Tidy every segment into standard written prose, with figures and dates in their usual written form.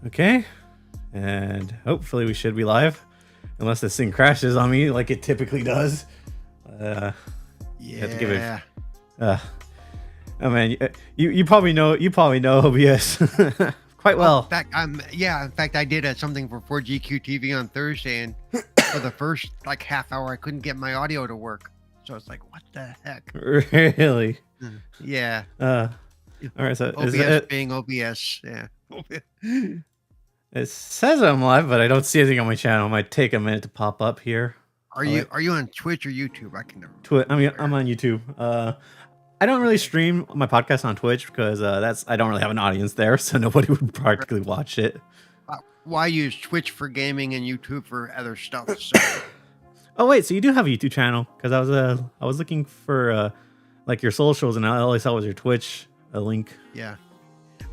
Okay, and hopefully we should be live, unless this thing crashes on me like it typically does. You have to give it. Oh man, you probably know OBS quite well. In fact, I did something for 4GQ TV on Thursday, and for the first like half hour, I couldn't get my audio to work. So it's like, what the heck? Really? Yeah. All right. So OBS being OBS. Yeah. It says I'm live, but I don't see anything on my channel. It might take a minute to pop up here. Are you on Twitch or YouTube? I can never. I'm on YouTube. I don't really stream my podcast on Twitch because I don't really have an audience there, so nobody would practically watch it. Well, I use Twitch for gaming and YouTube for other stuff. So. Oh wait, so you do have a YouTube channel? Because I was looking for like your socials, and all I saw was your Twitch link. Yeah,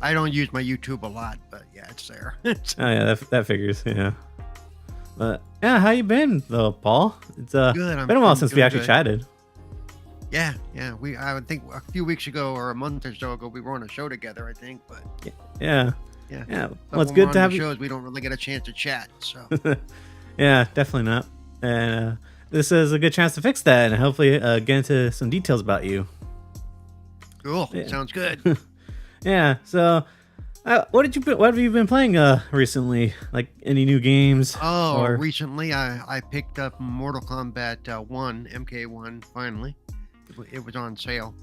I don't use my YouTube a lot, but yeah, it's there. Oh yeah, that figures. Yeah. But yeah, how you been though, Paul? It's good. Been a while since we actually chatted. Yeah. I would think a few weeks ago or a month or so ago we were on a show together. I think, but yeah. Well, it's good to have shows. We don't really get a chance to chat. So yeah, definitely not. And this is a good chance to fix that, and hopefully get into some details about you. Cool. Yeah. Sounds good. Yeah. So. What have you been playing recently? Like any new games? Recently I picked up Mortal Kombat 1 MK1 finally. It was on sale.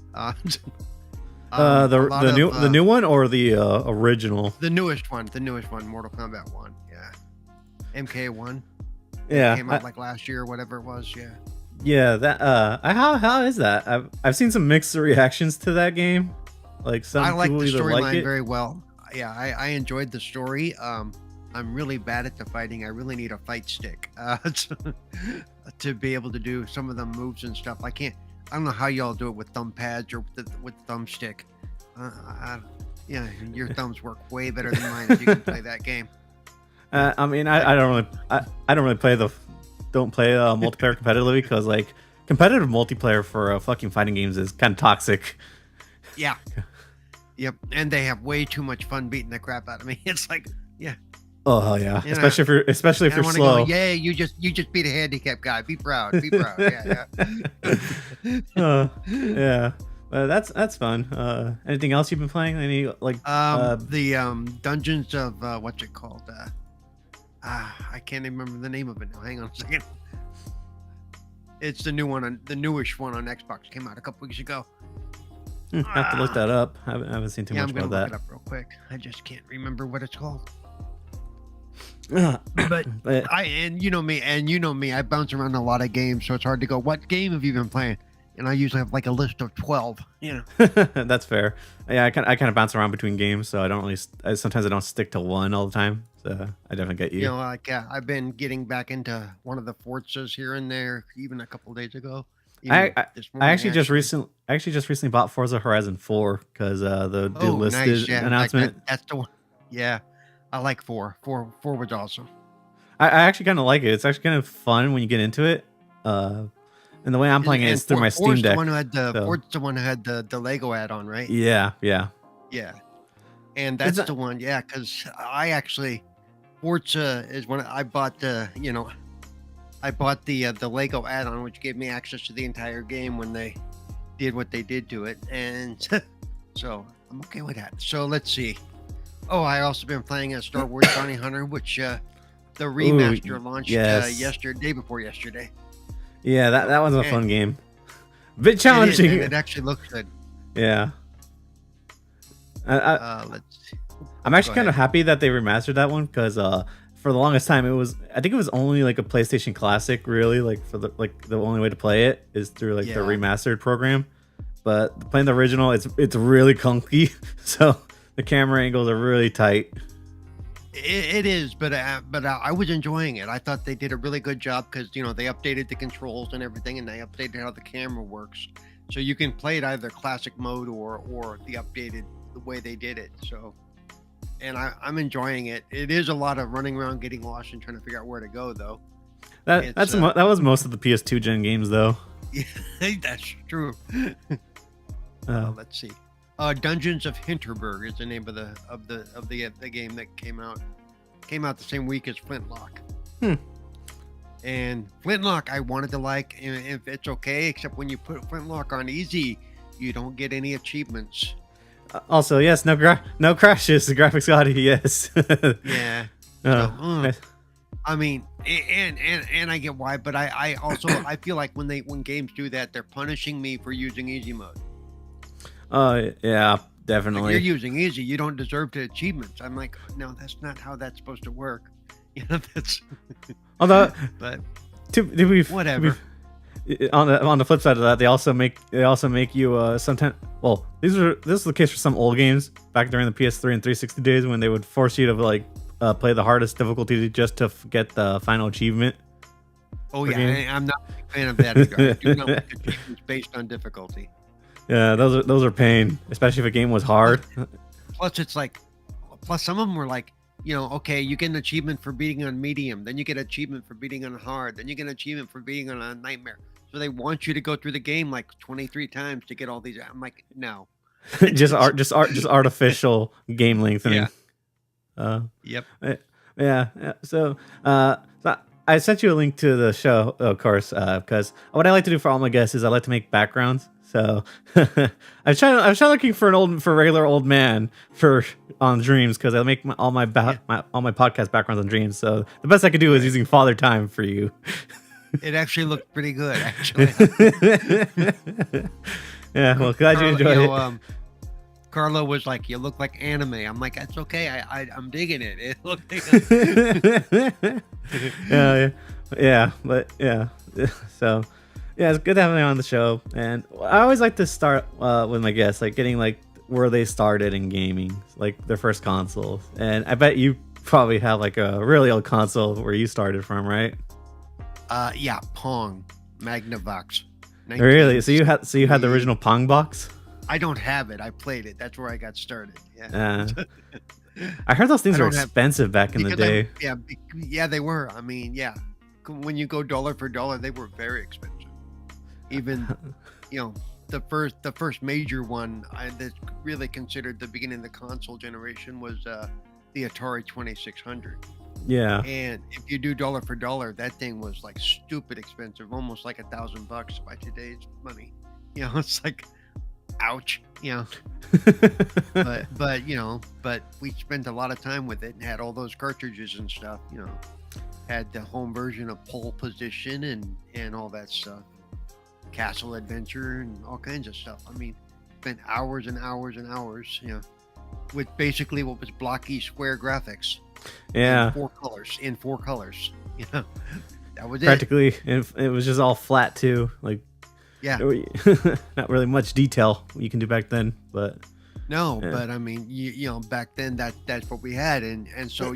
The new one or the original? The newest one, Mortal Kombat 1. Yeah. MK1. Yeah. It came out like last year or whatever it was. Yeah. Yeah, that how is that? I've seen some mixed reactions to that game. Like I like the storyline very well. Yeah, I enjoyed the story. I'm really bad at the fighting. I really need a fight stick to be able to do some of the moves and stuff. I don't know how y'all do it with thumb pads or with thumbstick. Your thumbs work way better than mine if you can play that game. I mean, I don't really play multiplayer competitively because like competitive multiplayer for fucking fighting games is kind of toxic. Yeah. Yep, and they have way too much fun beating the crap out of me. It's like, yeah. Oh yeah, especially if you're slow. Yeah, you just beat a handicapped guy. Be proud. Be proud. Yeah. Yeah. That's fun. Anything else you've been playing? Any like the Dungeons of what's it called? I can't even remember the name of it now. Hang on a second. It's the newish one on Xbox. Came out a couple weeks ago. I have to look that up. I haven't seen too much about that. I'm gonna look it up real quick. I just can't remember what it's called. But you know me, I bounce around a lot of games, so it's hard to go, what game have you been playing? And I usually have like a list of 12. That's fair. Yeah, I kind of bounce around between games, so I don't really. Sometimes I don't stick to one all the time. So I definitely get you. I've been getting back into one of the Forzas here and there, even a couple of days ago. I actually just recently bought Forza Horizon 4 because the listed announcement. That's the one. Yeah, I like 4. 4 was awesome. I actually kind of like it. It's actually kind of fun when you get into it. And the way I'm playing it is through my Steam Deck. Forza's the one who had the Lego add-on, right? Yeah. And that's the one, yeah. Because Forza is when I bought the Lego add-on, which gave me access to the entire game when they did what they did to it, and so I'm okay with that. So let's see. Oh, I also been playing a Star Wars Bounty Hunter, which the remaster launched day before yesterday. Yeah, that was a fun game. A bit challenging. It actually looks good. Yeah. Let's see. I'm actually kind of happy that they remastered that one because for the longest time I think it was only like a PlayStation Classic, really, like for the only way to play it is through the remastered program. But playing the original, it's really clunky, so the camera angles are really tight. It is, but I was enjoying it. I thought they did a really good job because they updated the controls and everything, and they updated how the camera works, so you can play it either classic mode or the updated the way they did it. So. And I'm enjoying it. It is a lot of running around, getting lost, and trying to figure out where to go, though. That was most of the PS2 gen games, though. Yeah, that's true. Let's see. Dungeons of Hinterberg is the name of the game that came out. came out the same week as Flintlock. Hmm. And Flintlock, I wanted to like, if it's okay, except when you put Flintlock on easy, you don't get any achievements. Also, yes, no crashes. The graphics got it. Yes. Yeah. I mean, and I get why, but I also I feel like when games do that, they're punishing me for using easy mode. Yeah, Like, definitely. you're using easy, you don't deserve the achievements. I'm like, no, that's not how that's supposed to work. You know, that's. Although, but whatever. On the flip side of that, they also make you sometimes. Well, this is the case for some old games back during the PS3 and 360 days when they would force you to like play the hardest difficulty just to get the final achievement. Oh yeah, I'm not a big fan of that either. I do not like achievements based on difficulty. Yeah, those are pain, especially if a game was hard. Plus, it's like, some of them were like, you know, okay, you get an achievement for beating on medium, then you get an achievement for beating on hard, then you get an achievement for beating on a nightmare. So they want you to go through the game like 23 times to get all these. I'm like, no. just artificial game lengthening. Yeah. Yep. Yeah. So I sent you a link to the show, of course, because what I like to do for all my guests is I like to make backgrounds. So I was trying looking for a regular old man on Dreams, because I make all my podcast backgrounds on Dreams. So the best I could do is using Father Time for you. It actually looked pretty good, actually. Yeah, well, glad you enjoyed it. Carlo was like, "You look like anime." I'm like, "That's okay. I'm digging it. It looked like." yeah, but yeah. So yeah, it's good having you on the show, and I always like to start with my guests, like getting like where they started in gaming, like their first consoles. And I bet you probably have like a really old console where you started from, right? Yeah, Pong, Magnavox. Really? So you had the original Pong box? I don't have it. I played it. That's where I got started. Yeah. I heard those things were expensive back in the day. Yeah, they were. I mean, yeah. When you go dollar for dollar, they were very expensive. Even, you know, the first major one that's really considered the beginning of the console generation was the Atari 2600. Yeah. And if you do dollar for dollar, that thing was like stupid expensive, almost like $1,000 by today's money. You know, it's like, ouch. You know. but you know, but we spent a lot of time with it and had all those cartridges and stuff. You know, had the home version of Pole Position and all that stuff, Castle Adventure and all kinds of stuff. I mean, spent hours and hours and hours. You know, with basically what was blocky square graphics. Yeah. In four colors. You know, that was practically, it was just all flat too. Like, yeah, not really much detail you can do back then, but no. Yeah. But I mean, you know, back then that's what we had, and so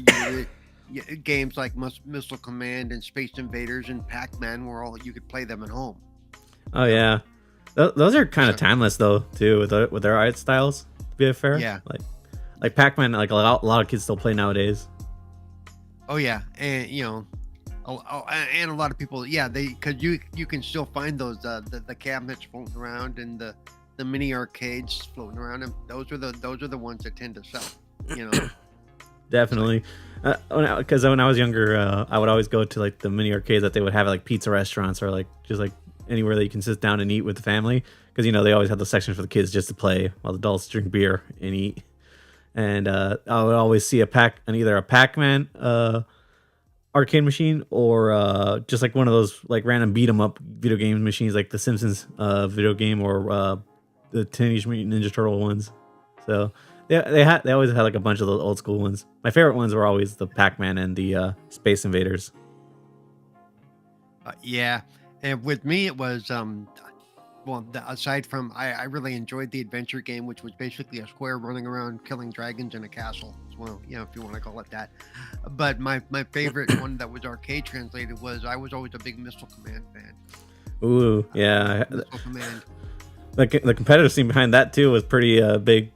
games like Missile Command and Space Invaders and Pac-Man were all you could play them at home. Oh yeah, those are kind of timeless though too with their art styles. To be fair, yeah, like Pac-Man, like a lot of kids still play nowadays. Oh yeah, and you know, and a lot of people, yeah, because you can still find those the cabinets floating around and the mini arcades floating around, and those are the ones that tend to sell. You know, definitely. Because when I was younger, I would always go to like the mini arcades that they would have at like pizza restaurants or like just like anywhere that you can sit down and eat with the family, because you know they always have the section for the kids just to play while the adults drink beer and eat. And I would always see either a Pac-Man arcade machine or just like one of those like random beat 'em up video game machines, like the Simpsons video game or the Teenage Mutant Ninja Turtle ones. So they always had like a bunch of those old school ones. My favorite ones were always the Pac-Man and the Space Invaders. Yeah, and with me it was well, aside from, I really enjoyed the adventure game, which was basically a square running around killing dragons in a castle. Well, you know, if you want to call it that. But my favorite one that was arcade translated was, I was always a big Missile Command fan. Ooh, yeah. Missile Command. The competitive scene behind that too was pretty big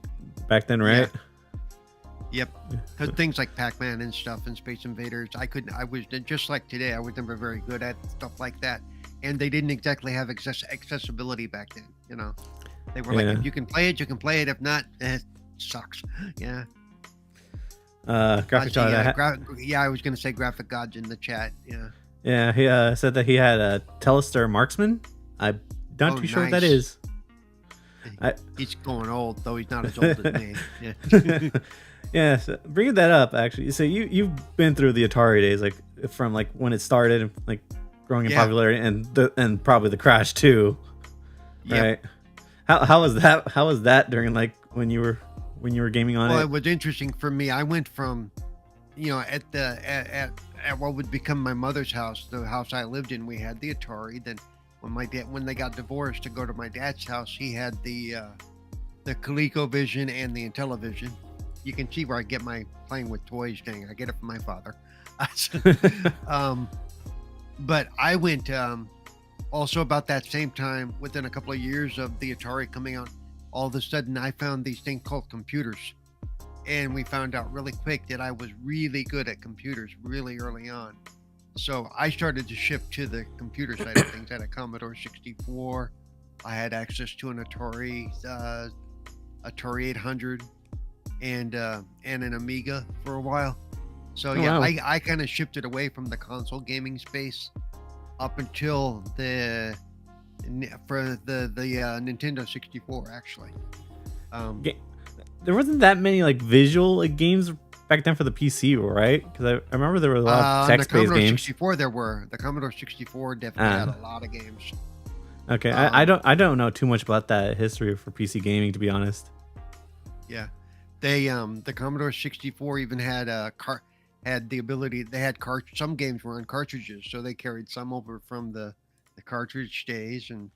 back then, right? Yeah. Yep. Because things like Pac-Man and stuff and Space Invaders, I was just like today, I was never very good at stuff like that. And they didn't exactly have accessibility back then, you know. They were like, if you can play it, you can play it. If not, it sucks. Yeah. Graphic Shot. I was gonna say Graphic Gods in the chat. Yeah. Yeah, he said that he had a Telestar Marksman. I'm not too sure what that is. He's going old, though he's not as old as me. Yeah. Yeah, so bringing that up, actually. So you've been through the Atari days, like from like when it started, like growing in popularity, and probably the crash too, right? How was that? How was that during like when you were gaming on it? Well, it was interesting for me. I went from, at what would become my mother's house, the house I lived in. We had the Atari. Then when they got divorced, to go to my dad's house, he had the ColecoVision and the Intellivision. You can see where I get my playing with toys thing. I get it from my father. But I went also about that same time, within a couple of years of the Atari coming out, all of a sudden I found these things called computers. And we found out really quick that I was really good at computers really early on. So I started to shift to the computer side of things. I had a Commodore 64. I had access to an Atari 800. And an Amiga for a while. So wow. I kind of shifted away from the console gaming space up until the Nintendo 64 actually. There wasn't that many like visual like games back then for the PC, right? Because I remember there were a lot of text-based games. 64 the Commodore 64 definitely had a lot of games. Okay, I don't know too much about that history for PC gaming, to be honest. Yeah. They the Commodore 64 even had the ability. They had some games were on cartridges, so they carried some over from the cartridge days, and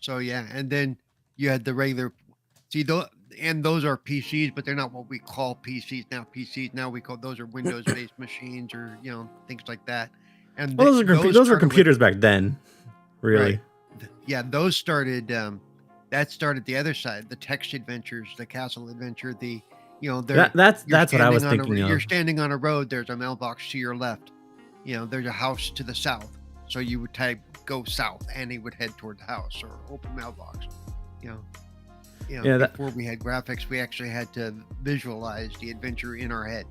so and then you had the regular. See, those are PCs, but they're not what we call PCs now. PCs now we call those are Windows-based machines, or things like that. And those were computers back then, really. Right. Yeah, those started. That started the other side, the text adventures, the castle adventure, that's what I was thinking of. You're standing on a road, there's a mailbox to your left. There's a house to the south. So you would type go south and he would head toward the house, or open mailbox. Before we had graphics, we actually had to visualize the adventure in our head.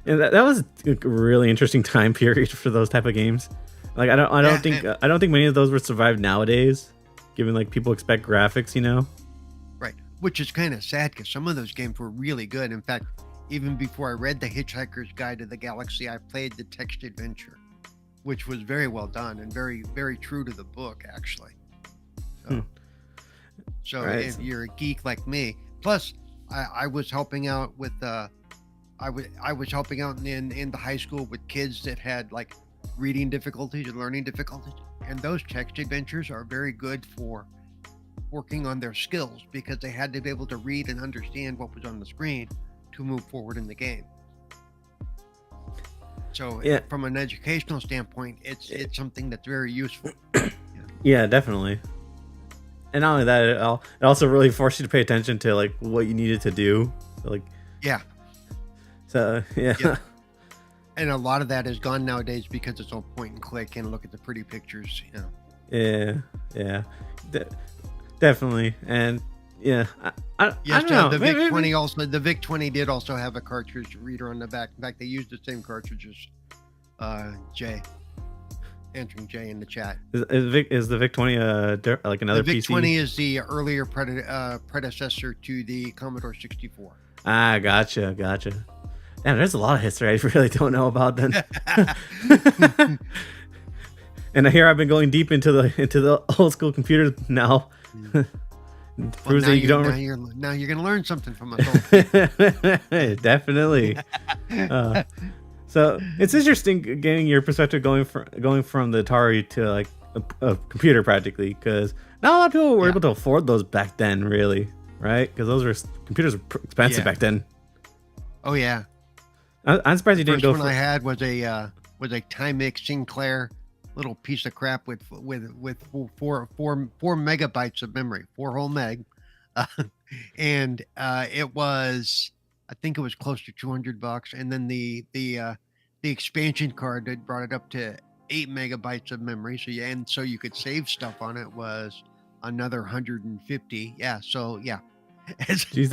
Yeah, that was a really interesting time period for those type of games. Like I don't think many of those would survive nowadays. Given like people expect graphics, Right. Which is kind of sad because some of those games were really good. In fact, even before I read The Hitchhiker's Guide to the Galaxy, I played the text adventure, which was very well done and very, very true to the book, actually. So right. If you're a geek like me, plus I was helping out with I was helping out in the high school with kids that had like reading difficulties and learning difficulties. And those text adventures are very good for working on their skills because they had to be able to read and understand what was on the screen to move forward in the game. So from an educational standpoint, it's something that's very useful. Yeah, definitely. And not only that, it also really forced you to pay attention to like what you needed to do. So yeah. And a lot of that is gone nowadays because it's all point and click and look at the pretty pictures. Yeah, definitely. And I don't know. The VIC-20 also. The VIC-20 did also have a cartridge reader on the back. In fact, they used the same cartridges. Jay, answering Jay in the chat. Is the VIC-20 like another PC? The VIC-20 is the earlier predecessor to the Commodore 64. Gotcha. Yeah, there's a lot of history I really don't know about then. And here I've been going deep into the old school computers now. Well, now you're gonna learn something from us. Definitely. So it's interesting getting your perspective going from the Atari to like a computer practically, because not a lot of people were able to afford those back then, really, right? Because computers were expensive back then. Oh yeah. I'm surprised you didn't go. The first one I had was a Timex Sinclair little piece of crap with 4 megabytes of memory, 4 whole meg, and it was, I think it was close to $200, and then the expansion card that brought it up to 8 megabytes of memory. So you could save stuff on it was another 150. Yeah. So yeah. Jeez,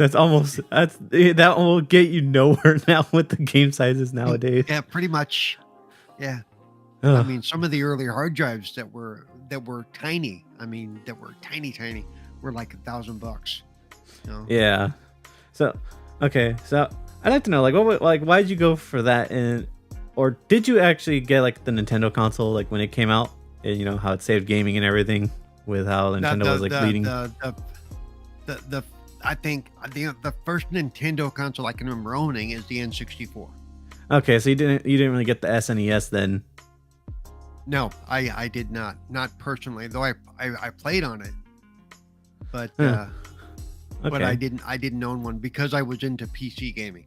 that will get you nowhere now with the game sizes nowadays. Yeah, pretty much. Yeah. Ugh. I mean, some of the early hard drives that were tiny. I mean, that were tiny, were like $1,000. You know? Yeah. So, okay. So I'd like to know, why did you go for that? Or did you actually get like the Nintendo console, like when it came out, and you know how it saved gaming and everything, with how Nintendo was like leading? I think the first Nintendo console I can remember owning is the N64. Okay, so you didn't really get the SNES then? No, I did not personally, though I played on it, but Okay. but I didn't own one because I was into PC gaming.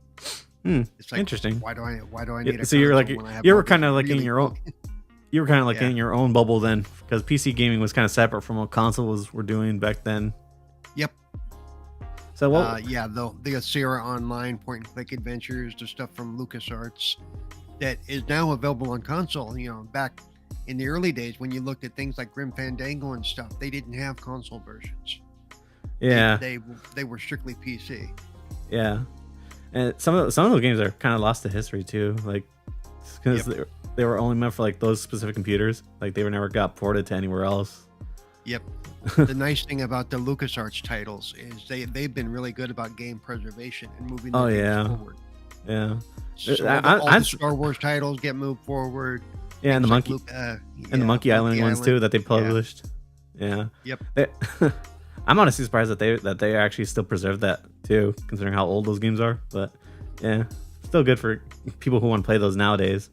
It's like, interesting. Why do I need a so you're like console when I have you were all these kind of like really in your own you were kind of like in your own bubble then, because PC gaming was kind of separate from what consoles were doing back then. Yep. So what? The Sierra Online point and click adventures, the stuff from LucasArts that is now available on console. You know, back in the early days when you looked at things like Grim Fandango and stuff, they didn't have console versions. Yeah. They were strictly PC. Yeah. And some of those games are kind of lost to history too, like because they were only meant for like those specific computers. Like they were never got ported to anywhere else. Yep. The nice thing about the LucasArts titles is they've been really good about game preservation and moving the games forward. Yeah. So all the Star Wars titles get moved forward. Yeah, and the Monkey Island ones too that they published. Yeah. Yep. I'm honestly surprised that they actually still preserve that too, considering how old those games are. But yeah, still good for people who want to play those nowadays.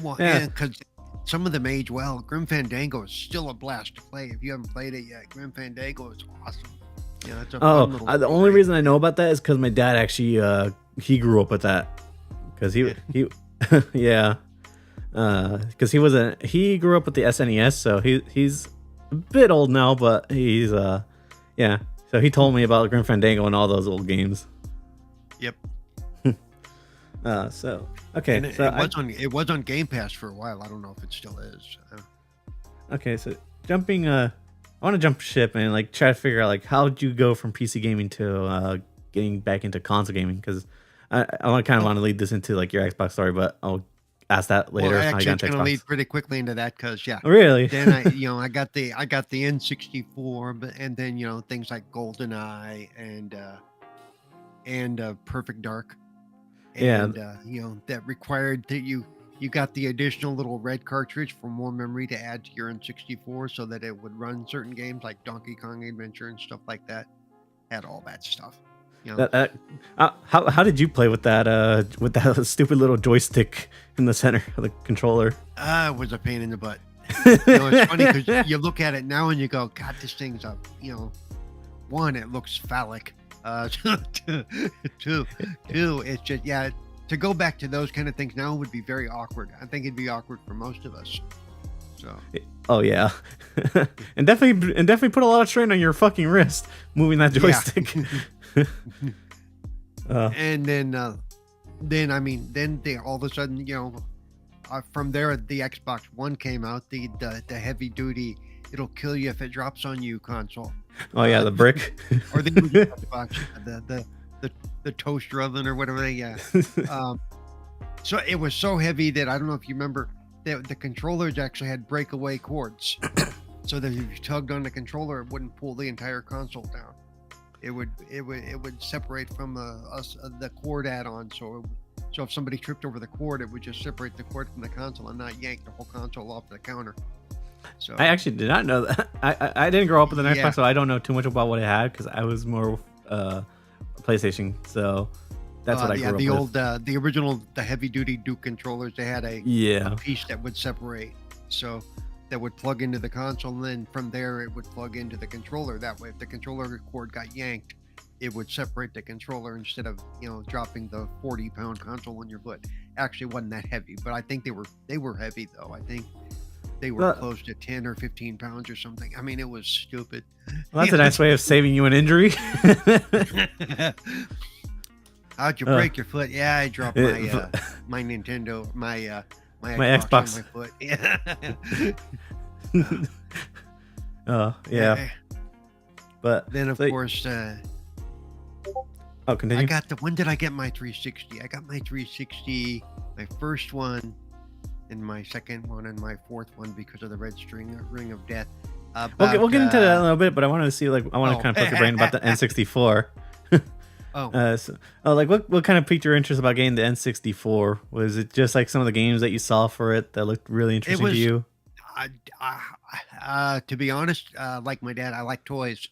Well, yeah, because some of them age well. Grim Fandango is still a blast to play. If you haven't played it yet, Grim Fandango is awesome. Yeah, that's a fun little the only reason I know about that is because my dad actually he grew up with that, because he yeah, because he grew up with the SNES, so he's a bit old now, but he's yeah. So he told me about Grim Fandango and all those old games. Yep. So okay, and it was on Game Pass for a while. I don't know if it still is. Okay, so jumping, I want to jump ship and like try to figure out like how did you go from PC gaming to getting back into console gaming? Because I want to lead this into like your Xbox story, but I'll ask that later. Well, actually, it's going to lead pretty quickly into that because really. Then I got the N64, but and then things like GoldenEye and Perfect Dark. And that required that you got the additional little red cartridge for more memory to add to your N64 so that it would run certain games like Donkey Kong Adventure and stuff like that. Had all that stuff. How did you play with that stupid little joystick in the center of the controller? It was a pain in the butt. It's funny because you look at it now and you go, God, this thing's up. One, it looks phallic. Two, it's just to go back to those kind of things now would be very awkward. I think it'd be awkward for most of us. So. Oh yeah, and definitely put a lot of strain on your fucking wrist moving that joystick. And then they all of a sudden from there the Xbox One came out, the heavy duty it'll kill you if it drops on you console. Oh yeah, the brick. Or the Xbox, the toaster oven or whatever so it was so heavy that I don't know if you remember that the controllers actually had breakaway cords. So that if you tugged on the controller, it wouldn't pull the entire console down. It would separate from the cord add-on. So if somebody tripped over the cord, it would just separate the cord from the console and not yank the whole console off the counter. So I actually did not know that. I didn't grow up with an Xbox, so I don't know too much about what it had because I was more PlayStation. So that's what I grew up with. The original, the heavy duty Duke controllers, they had a piece that would separate, so that would plug into the console, and then from there it would plug into the controller. That way, if the controller cord got yanked, it would separate the controller instead of dropping the 40-pound console on your foot. Actually, it wasn't that heavy, but I think they were heavy though. I think they were close to 10 or 15 pounds or something. I mean, it was stupid. Well, that's a nice way of saving you an injury. How'd you break your foot? Yeah, I dropped my Nintendo, my Xbox on my foot. Yeah. Yeah. But then of course Oh, continue. When did I get my 360? I got my 360, my first one, and my second one, and my fourth one because of the Ring of Death. We'll get into that in a little bit, but I want to see I want to kind of pick your brain about the N64. What kind of piqued your interest about getting the N64? Was it just like some of the games that you saw for it that looked really interesting to you? To be honest, like my dad, I like toys.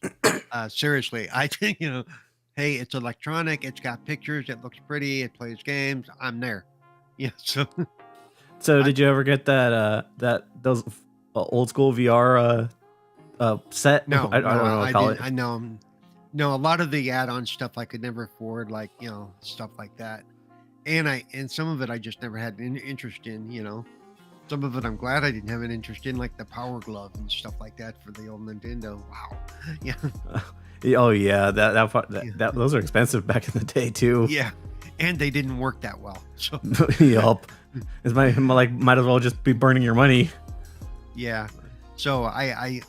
Seriously, I think hey, it's electronic, it's got pictures, it looks pretty, it plays games. I'm there. Yeah. So did you ever get those old school VR set? No, I don't know what to call it. I know. No, a lot of the add-on stuff I could never afford, like stuff like that, and some of it I just never had an interest in. Some of it I'm glad I didn't have an interest in, like the Power Glove and stuff like that for the old Nintendo. Wow, yeah. Oh yeah, that those are expensive back in the day too. Yeah, and they didn't work that well. So yup, might as well just be burning your money. Yeah, so I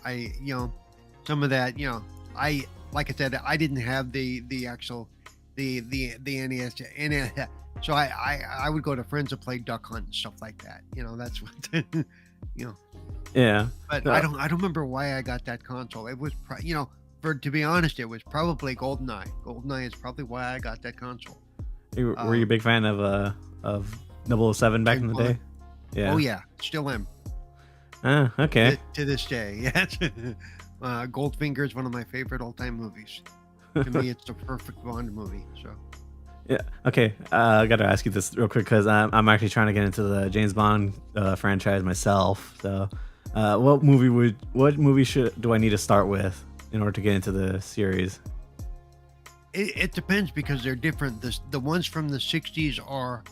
some of that like I said, I didn't have the actual the NES, so I would go to friends that played Duck Hunt and stuff like that. That's what Yeah, but I don't remember why I got that console. It was to be honest, it was probably GoldenEye. GoldenEye is probably why I got that console. Were you a big fan of 007 back in the day? Yeah. Oh yeah, still am. Okay. To this day, yes. Goldfinger is one of my favorite all-time movies. To me, it's the perfect Bond movie. So. Yeah. Okay. I got to ask you this real quick because I'm actually trying to get into the James Bond franchise myself. So, what movie do I need to start with in order to get into the series? It depends because they're different. The ones from the 60s are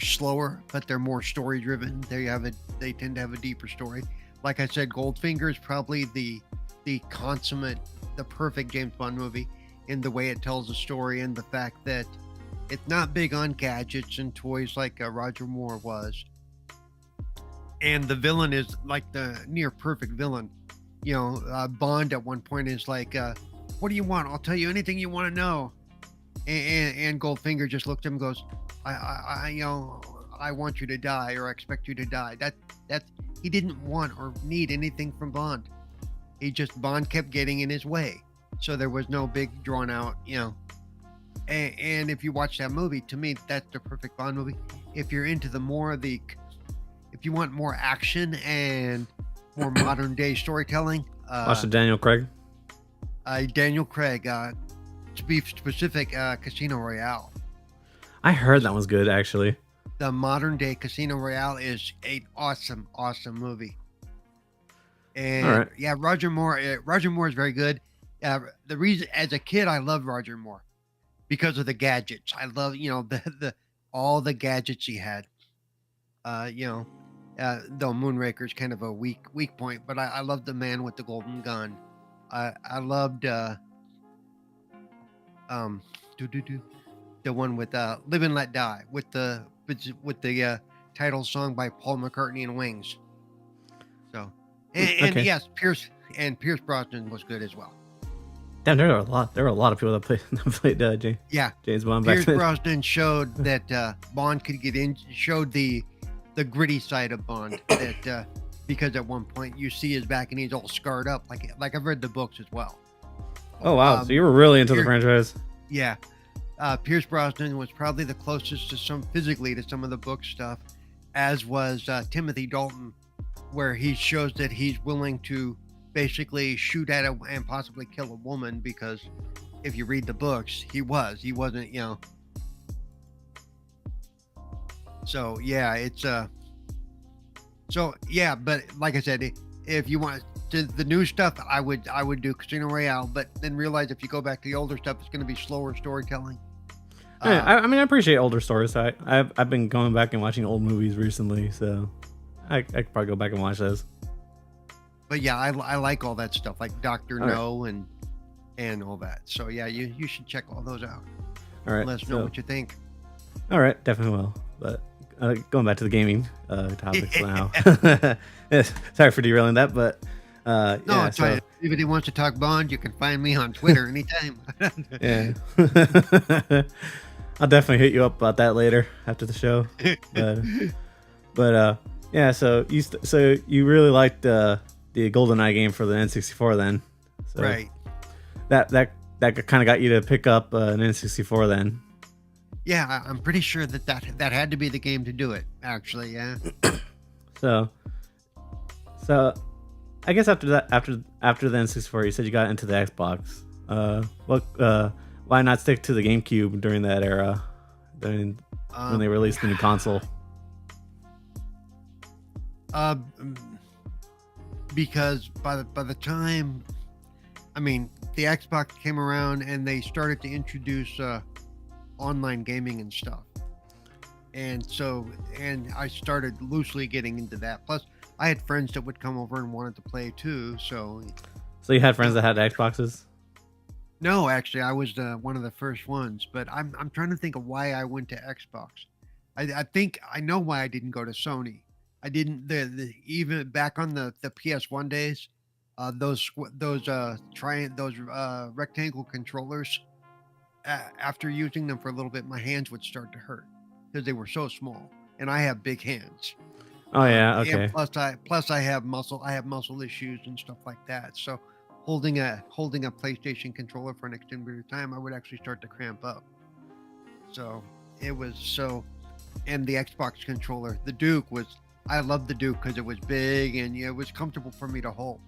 slower, but they're more story driven. They tend to have a deeper story. Like I said, Goldfinger is probably the consummate, the perfect James Bond movie in the way it tells the story and the fact that it's not big on gadgets and toys like Roger Moore was. And the villain is like the near perfect villain. Bond at one point is like, what do you want? I'll tell you anything you want to know. And Goldfinger just looked at him and goes, I want you to die, or I expect you to die. That he didn't want or need anything from Bond. Bond kept getting in his way. So there was no big drawn out, and if you watch that movie, to me, that's the perfect Bond movie. If you're into if you want more action and more modern day storytelling, watch the Daniel Craig. Daniel Craig, to be specific, Casino Royale. I heard that was good, actually. The modern day Casino Royale is an awesome movie. And right. Yeah, Roger Moore is very good. The reason, as a kid, I loved Roger Moore because of the gadgets. I love, all the gadgets he had. Though Moonraker's kind of a weak point, but I loved the Man with the Golden Gun. I loved the one with Live and Let Die with the title song by Paul McCartney and Wings. So and Okay. yes, Pierce Brosnan was good as well. Damn, there were a lot of people that played James Bond back Pierce then. Brosnan showed that Bond could get in, showed the gritty side of Bond that because at one point you see his back and he's all scarred up like I've read the books as well. Oh wow, so you were really into the franchise. Yeah. Pierce Brosnan was probably the closest to physically to some of the book stuff, as was Timothy Dalton, where he shows that he's willing to basically shoot at it and possibly kill a woman, because if you read the books, he wasn't, So yeah, but like I said, if you want the new stuff, I would do Casino Royale, but then realize if you go back to the older stuff, it's going to be slower storytelling. Yeah, I appreciate older stories. I've been going back and watching old movies recently, so I could probably go back and watch those. But yeah, I like all that stuff, like Dr. All No and all that. So yeah, you should check all those out. All right, Let us know what you think. All right, definitely will. But going back to the gaming topics now. Sorry for derailing that, but No, it's fine. If anybody wants to talk Bond, you can find me on Twitter anytime. Yeah. I'll definitely hit you up about that later after the show. But yeah, so you really liked the GoldenEye game for the N64 then. So right. That kind of got you to pick up an N64 then. Yeah, I'm pretty sure that had to be the game to do it, actually, yeah. So I guess after the N64, you said you got into the Xbox. Why not stick to the GameCube during that era, when they released the new console? Because by the time, I mean, the Xbox came around and they started to introduce online gaming and stuff, and I started loosely getting into that. Plus, I had friends that would come over and wanted to play too. So you had friends that had Xboxes? No, actually, I was one of the first ones. But I'm trying to think of why I went to Xbox. I think I know why I didn't go to Sony. I didn't even back on the PS1 days. Those rectangle controllers. After using them for a little bit, my hands would start to hurt because they were so small, and I have big hands. Oh yeah, okay. And plus I have muscle issues and stuff like that. So holding a PlayStation controller for an extended period of time, I would actually start to cramp up. So it was and the Xbox controller, the Duke I loved the Duke because it was big and it was comfortable for me to hold.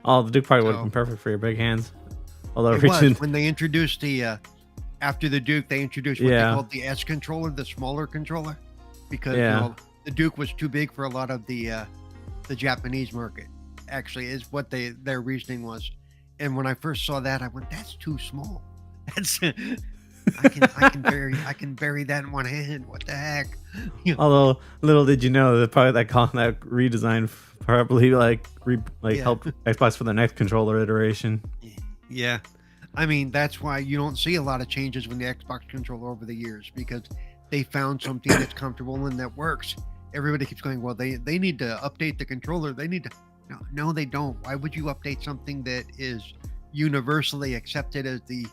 Oh, the Duke probably would have been perfect for your big hands. Although when they introduced after the Duke, they introduced what they called the S controller, the smaller controller, because the Duke was too big for a lot of the Japanese market. Actually, is what their reasoning was. And when I first saw that, I went, "That's too small. That's I can bury that in one hand. What the heck?" Although little did you know that probably that redesign probably helped Xbox for the next controller iteration. Yeah. I mean, that's why you don't see a lot of changes with the Xbox controller over the years, because they found something that's comfortable and that works. Everybody keeps going, well, they need to update the controller. They need to. No, they don't. Why would you update something that is universally accepted as the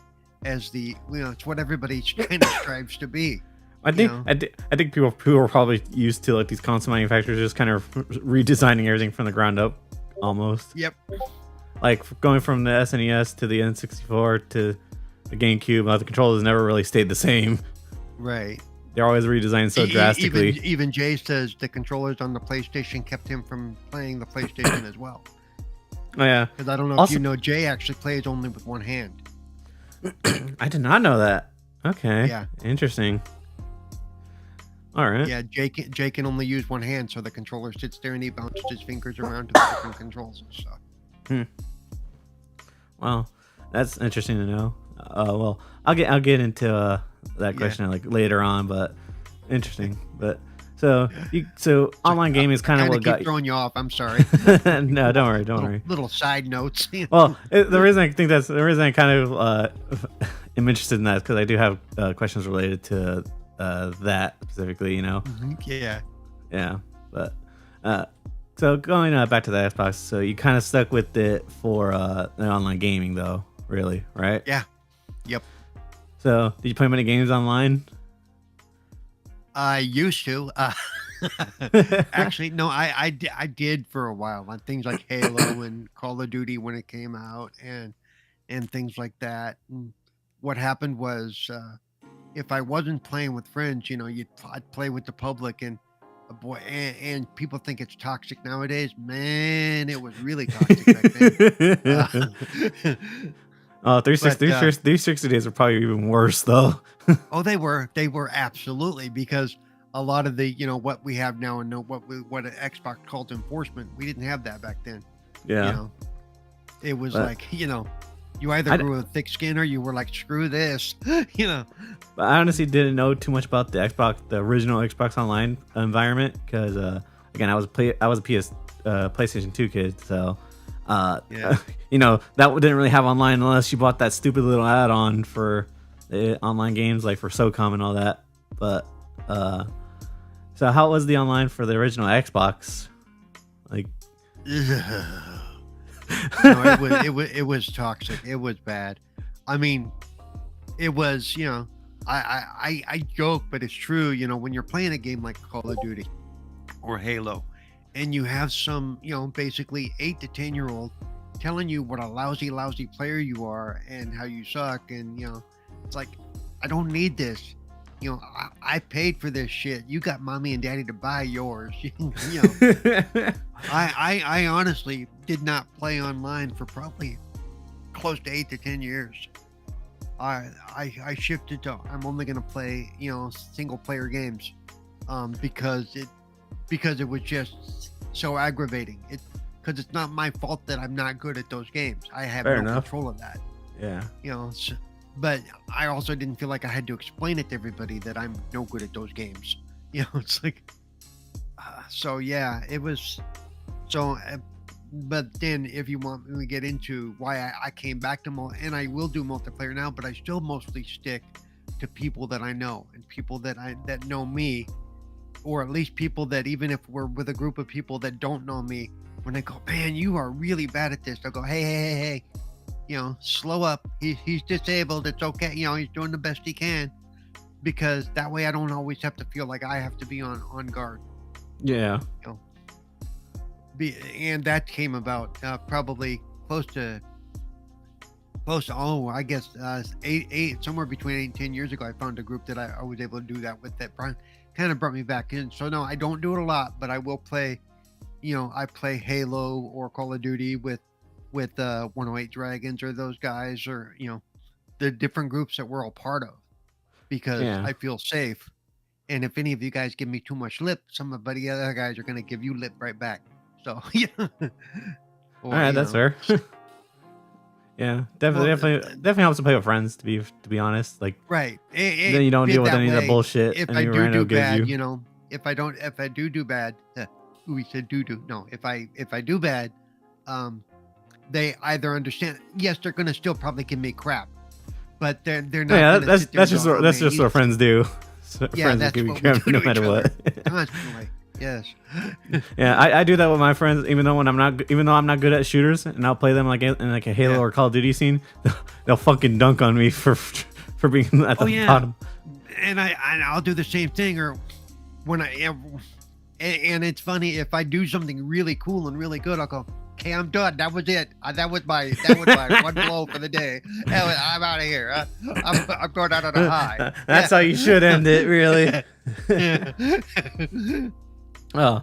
it's what everybody kind of strives to be. I think people who are probably used to these console manufacturers just kind of redesigning everything from the ground up, almost. Yep. Like going from the SNES to the N64 to the GameCube, the controllers never really stayed the same. Right. They're always redesigned so drastically. Even Jay says the controllers on the PlayStation kept him from playing the PlayStation as well. Oh yeah. Because I don't know if you know, Jay actually plays only with one hand. I did not know that. Okay. Yeah. Interesting. All right. Yeah, Jay can only use one hand, so the controller sits there and he bounces his fingers around to the different controls and stuff. Well, that's interesting to know. Well, I'll get into that question later on, but interesting. But so online gaming is kind of what got throwing you off. I'm sorry. No, don't worry. Little side notes. Well, the reason I kind of am interested in that is because I do have questions related to that specifically. Mm-hmm. Yeah. Yeah, but so going back to the Xbox, so you kind of stuck with it for the online gaming, though, really, right? Yeah. Yep. So, did you play many games online? I used to. Actually, no, I did for a while on things like Halo and Call of Duty when it came out, and things like that. And what happened was, if I wasn't playing with friends, I'd play with the public, and boy, and people think it's toxic nowadays. Man, it was really toxic back then. 360 days are probably even worse, though. Oh, they were absolutely, because a lot of the what we have now and what an Xbox called enforcement, we didn't have that back then. Yeah. It was you either grew a thick skin or you were like, screw this. But I honestly didn't know too much about the original Xbox Online environment, because again, I was a PlayStation 2 kid, so that didn't really have online unless you bought that stupid little add-on for the online games, like for SOCOM and all that. But so how was the online for the original Xbox? Like, No, it was toxic. It was bad. I mean, it was, I joke, but it's true. When you're playing a game like Call of Duty or Halo, and you have some, basically 8 to 10-year-old telling you what a lousy, lousy player you are and how you suck, and it's like, I don't need this. I paid for this shit. You got mommy and daddy to buy yours. I honestly did not play online for probably close to 8 to 10 years. I shifted to, I'm only gonna play single player games, because it was just so aggravating. Because it's not my fault that I'm not good at those games. I have Fair no enough. control of that. Yeah. But I also didn't feel like I had to explain it to everybody that I'm no good at those games. It's like, so yeah, it was so. But then, if you want me to get into why I came back to and I will do multiplayer now, but I still mostly stick to people that I know and people that know me, or at least people that, even if we're with a group of people that don't know me, when they go, man, you are really bad at this, I'll go, hey, slow up. He's disabled. It's okay. He's doing the best he can, because that way I don't always have to feel like I have to be on guard. Yeah. And that came about probably close to I guess eight somewhere between 8 and 10 years ago. I found a group that I was able to do that with, that kind of brought me back in. So no, I don't do it a lot, but I will play. I play Halo or Call of Duty with 108 Dragons, or those guys, or the different groups that we're all part of, because I feel safe. And if any of you guys give me too much lip, some of the other guys are going to give you lip right back. So yeah. All right, that's fair. Yeah, definitely helps to play with friends. To be honest, like, right. Then you don't deal with any of the bullshit. If I do bad, if I do bad, we said do. No, if I do bad, they either understand. Yes, they're gonna still probably give me crap, but they're not. Yeah, that's just what friends do. So yeah, friends that's give you what crap we do no matter what. Constantly. Yes. Yeah, I do that with my friends, even though I'm not good at shooters, and I'll play them like in like a Halo or Call of Duty scene. They'll fucking dunk on me for being at the bottom. And I'll do the same thing, or when and it's funny, if I do something really cool and really good, I'll go, okay, I'm done. That was it. That was my one blow for the day. I'm out of here. I'm going out on a high. That's how you should end it, really. Oh,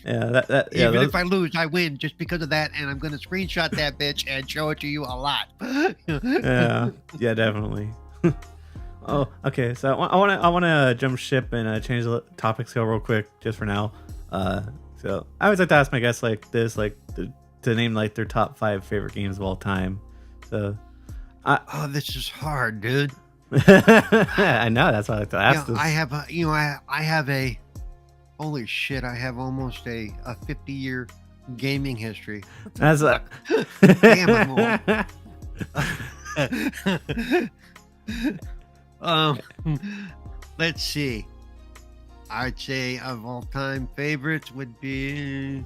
yeah. Even if I lose, I win just because of that, and I'm going to screenshot that bitch and show it to you a lot. Yeah, definitely. Oh, okay. So I want to jump ship and change the topics here real quick, just for now. So I always like to ask my guests like this, like to name like their top 5 favorite games of all time. So, this is hard, dude. I know, that's why I like to ask this. I have a holy shit. I have almost a 50-year gaming history. That's a damn, I'm old. Let's see. I'd say of all time favorites would be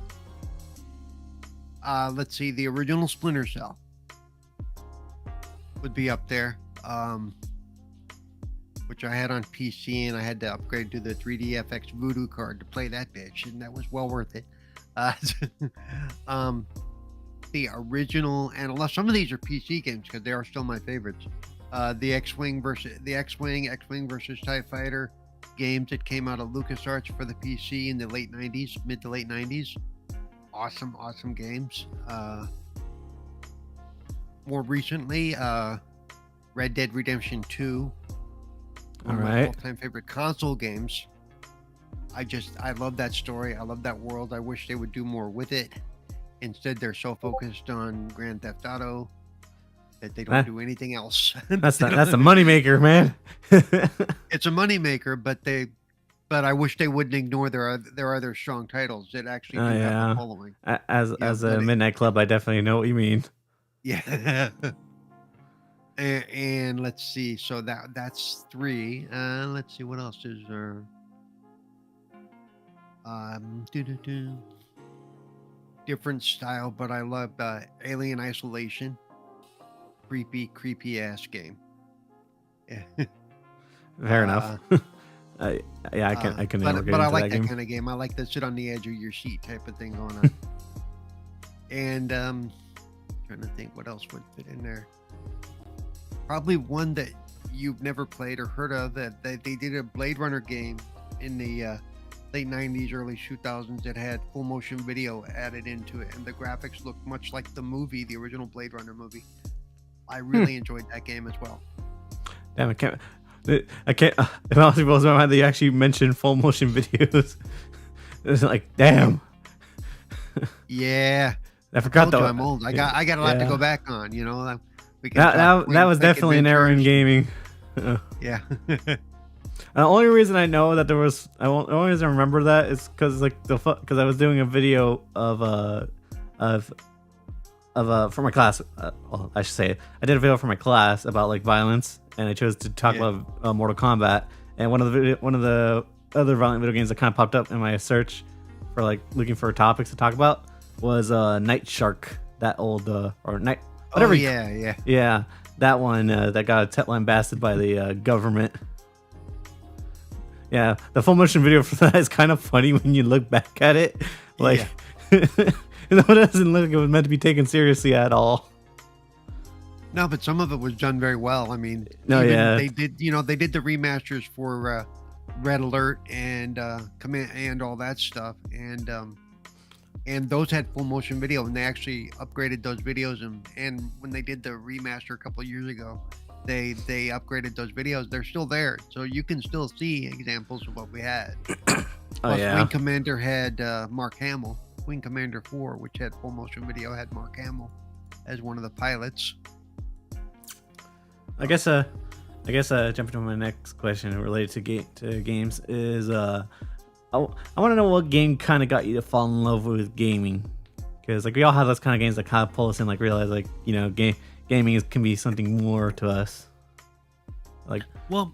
let's see, the original Splinter Cell would be up there, which I had on PC, and I had to upgrade to the 3DFX Voodoo card to play that bitch, and that was well worth it. The original, and some of these are PC games because they are still my favorites. The X-Wing versus TIE Fighter games that came out of LucasArts for the PC in the mid to late 90s. Awesome games. More recently, Red Dead Redemption 2. One of my all-time favorite console games. I love that story. I love that world. I wish they would do more with it. Instead, they're so focused on Grand Theft Auto that they don't do anything else. That's a moneymaker, man. It's a moneymaker, but I wish they wouldn't ignore their other strong titles that actually do have a following. As a Midnight Club, I definitely know what you mean. Yeah. And let's see. So that's 3. Let's see, what else is there? different style, but I love Alien Isolation. Creepy ass game. Yeah. Fair enough. Yeah, I can never get but I into like that that game. kind of game. I like the sit on the edge of your seat type of thing going on. And trying to think what else would fit in there. Probably one that you've never played or heard of, that they did a Blade Runner game in the late 90s, early 2000s that had full motion video added into it, and the graphics looked much like the movie, the original Blade Runner movie. I really enjoyed that game as well. Damn, I can't. It honestly blows my mind that you actually mentioned full motion videos. It's like, damn. Yeah, I forgot that. I'm old. I got a lot to go back on. You know, we can that was definitely an error in gaming. Yeah. The only reason I know that there was, the only reason I remember that is because because I was doing a video of for my class. Well, I should say it. I did a video for my class about like violence, and I chose to talk about Mortal Kombat. And one of the other violent video games that kind of popped up in my search for like looking for topics to talk about was Night Shark. That old or night whatever. Oh, yeah. Yeah, that one that got lambasted by the government. Yeah, the full motion video for that is kind of funny when you look back at it. Like, it doesn't look like it was meant to be taken seriously at all. No, but some of it was done very well. I mean, they did the remasters for Red Alert and Command and all that stuff, and those had full motion video, and they actually upgraded those videos, and when they did the remaster a couple of years ago, they upgraded those videos. They're still there, so you can still see examples of what we had. Wing Commander had Mark Hamill. Wing Commander 4, which had full motion video, had Mark Hamill as one of the pilots. I guess jumping to my next question related to games is I want to know what game kind of got you to fall in love with gaming, because like we all have those kind of games that kind of pull us in, like realize like gaming can be something more to us. Like, what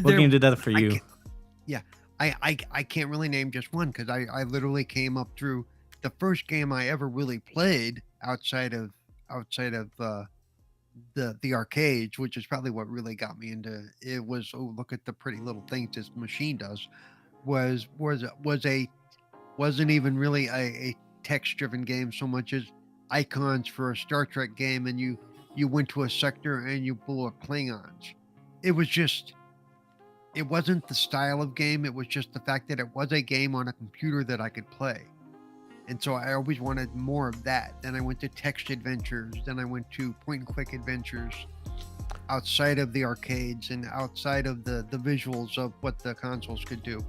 game did that for you? I can't really name just one, because I literally came up through the first game I ever really played outside of the arcades, which is probably what really got me into it. Was, oh, look at the pretty little things this machine does. Wasn't even really a text driven game so much as icons for a Star Trek game, and you went to a sector and you blew up Klingons. It wasn't the style of game, it was just the fact that it was a game on a computer that I could play. And so I always wanted more of that. Then I went to text adventures. Then I went to point and click adventures outside of the arcades and outside of the visuals of what the consoles could do.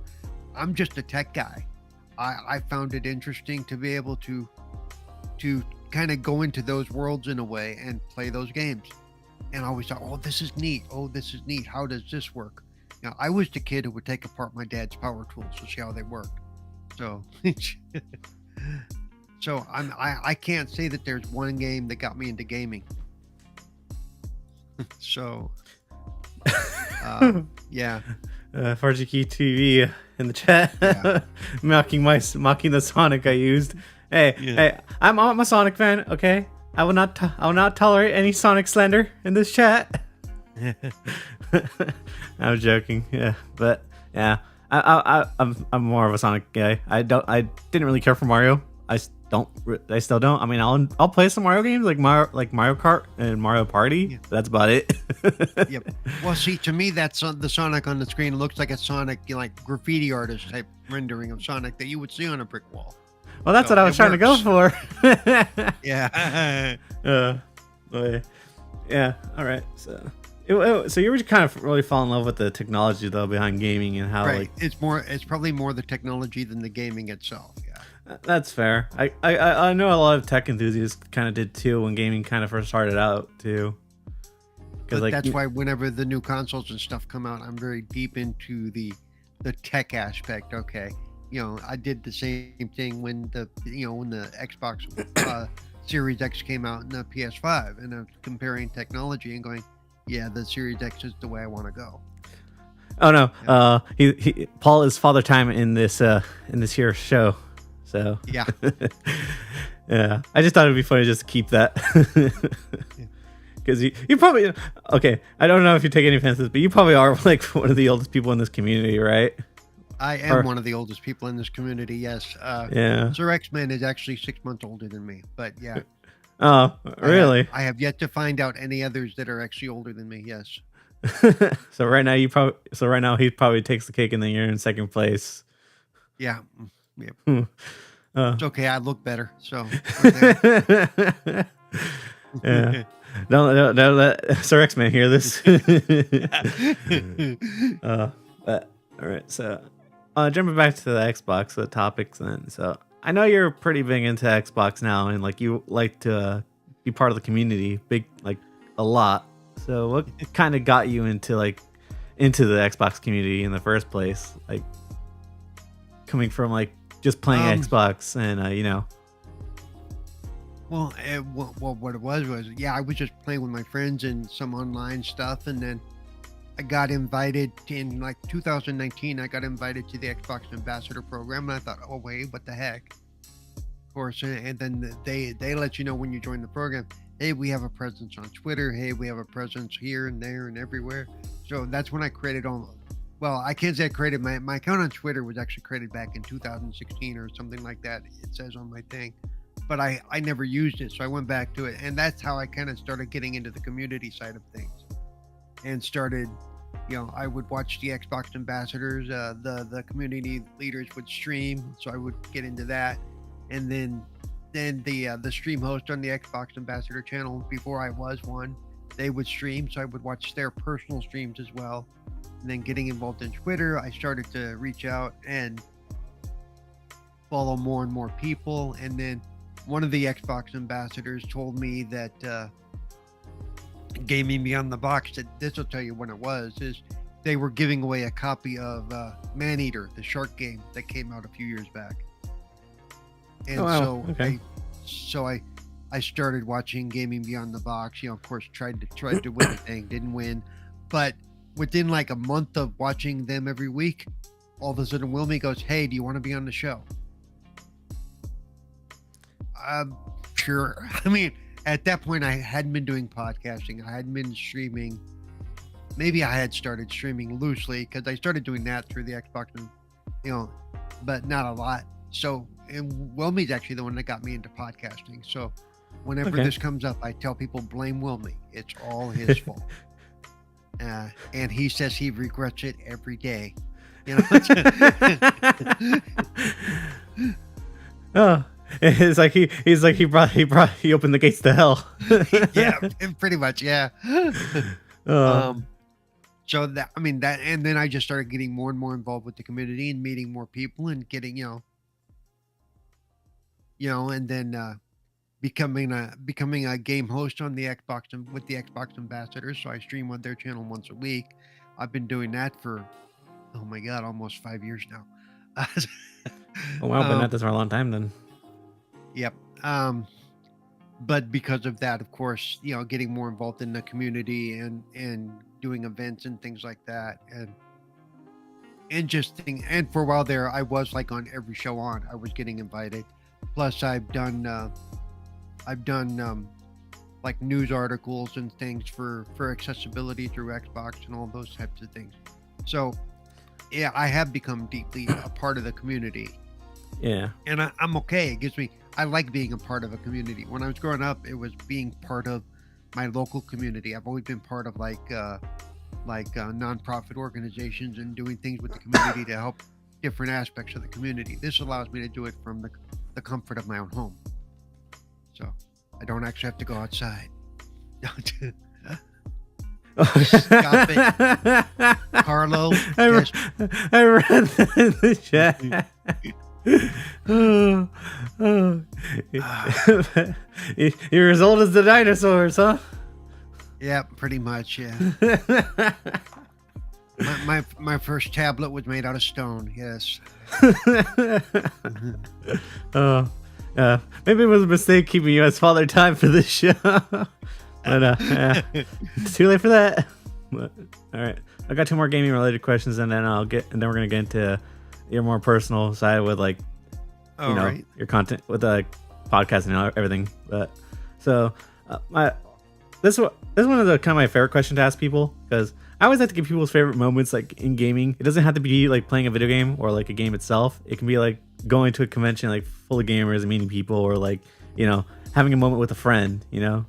I'm just a tech guy. I found it interesting to be able to kind of go into those worlds in a way and play those games. And I always thought, oh, this is neat. Oh, this is neat. How does this work? Now, I was the kid who would take apart my dad's power tools to see how they worked. So, I can't say that there's one game that got me into gaming. So, yeah. Farjiki TV in the chat, mocking the Sonic I used. Hey, I'm a Sonic fan. Okay, I will not tolerate any Sonic slander in this chat. I was joking, but I'm more of a Sonic guy. I didn't really care for Mario. I still don't. I mean, I'll play some Mario games like Mario Kart and Mario Party. Yeah. That's about it. Yep. Well, see, to me, that's the Sonic on the screen looks like a Sonic, like graffiti artist type rendering of Sonic that you would see on a brick wall. Well, that's what I was trying to go for. Yeah. Yeah. All right. So you were kind of really fall in love with the technology though behind gaming and how it's probably more the technology than the gaming itself. Yeah. That's fair. I know a lot of tech enthusiasts kind of did too when gaming kind of first started out too. But that's why whenever the new consoles and stuff come out, I'm very deep into the tech aspect. Okay, I did the same thing when the Xbox Series X came out and the PS5, and I'm comparing technology and going, yeah, the Series X is the way I want to go. Oh no, he Paul is father time in this here show. So yeah. Yeah, I just thought it'd be funny just to keep that. Because you probably, okay, I don't know if you take any offenses, but you probably are like one of the oldest people in this community, right? I am one of the oldest people in this community, yes. Yeah. Sir X-Man is actually 6 months older than me, but yeah. Oh, really? I have yet to find out any others that are actually older than me, yes. So right now he probably takes the cake and then you're in second place. Yeah. Yeah. It's okay, I look better, so. Yeah. Don't let Sir X-Man hear this. But all right, so jumping back to the Xbox, the topics then. So I know you're pretty big into Xbox now, and like you like to be part of the community, like a lot. So what kind of got you into the Xbox community in the first place? Like coming from like just playing Xbox and you know. Well, what it was I was just playing with my friends and some online stuff, and then I got invited in like 2019. I got invited to the Xbox Ambassador program, and I thought, oh wait, what the heck? Of course, and then they let you know when you join the program. Hey, we have a presence on Twitter. Hey, we have a presence here and there and everywhere. So that's when I created well, I can't say I created my account on Twitter was actually created back in 2016 or something like that. It says on my thing. But I never used it, so I went back to it, and that's how I kind of started getting into the community side of things, and started, I would watch the Xbox ambassadors, the community leaders would stream, so I would get into that, and then the stream host on the Xbox ambassador channel, before I was one, they would stream, so I would watch their personal streams as well, and then getting involved in Twitter, I started to reach out and follow more and more people, and then one of the Xbox ambassadors told me that Gaming Beyond the Box, that this will tell you when it was, is they were giving away a copy of Maneater, the shark game that came out a few years back. And I started watching Gaming Beyond the Box, of course, tried to win the thing, didn't win. But within like a month of watching them every week, all of a sudden Wilmy goes, hey, do you want to be on the show? Sure. I mean, at that point, I hadn't been doing podcasting. I hadn't been streaming. Maybe I had started streaming loosely because I started doing that through the Xbox, and, but not a lot. So, and Wilmy's actually the one that got me into podcasting. So, whenever this comes up, I tell people blame Wilmy. It's all his fault. And he says he regrets it every day. Oh. It's like he opened the gates to hell. Yeah, pretty much. Yeah. So that, and then I just started getting more and more involved with the community and meeting more people and getting, and then becoming a game host on the Xbox and with the Xbox ambassadors. So I stream on their channel once a week. I've been doing that for, oh my God, almost 5 years now. Oh wow, been at this for a long time then. Yep. But because of that, of course, getting more involved in the community and doing events and things like that, and for a while there, I was like on every show on. I was getting invited. Plus, I've done like news articles and things for accessibility through Xbox and all those types of things. So, yeah, I have become deeply a part of the community. Yeah. And I'm okay. I like being a part of a community. When I was growing up, it was being part of my local community. I've always been part of like nonprofit organizations and doing things with the community to help different aspects of the community. This allows me to do it from the comfort of my own home. So I don't actually have to go outside. Stop it. Carlo. I read that in the chat. You're as old as the dinosaurs, huh? Yeah, pretty much. Yeah. my first tablet was made out of stone. Yes. Maybe it was a mistake keeping you as Father Time for this show. But it's too late for that. But, all right, I got 2 more gaming related questions, and then we're gonna get into your more personal side with like, your content with podcast and everything. But so this is one of the kind of my favorite question to ask people, because I always like to get people's favorite moments like in gaming. It doesn't have to be like playing a video game or like a game itself. It can be like going to a convention like full of gamers and meeting people, or like, you know, having a moment with a friend, you know.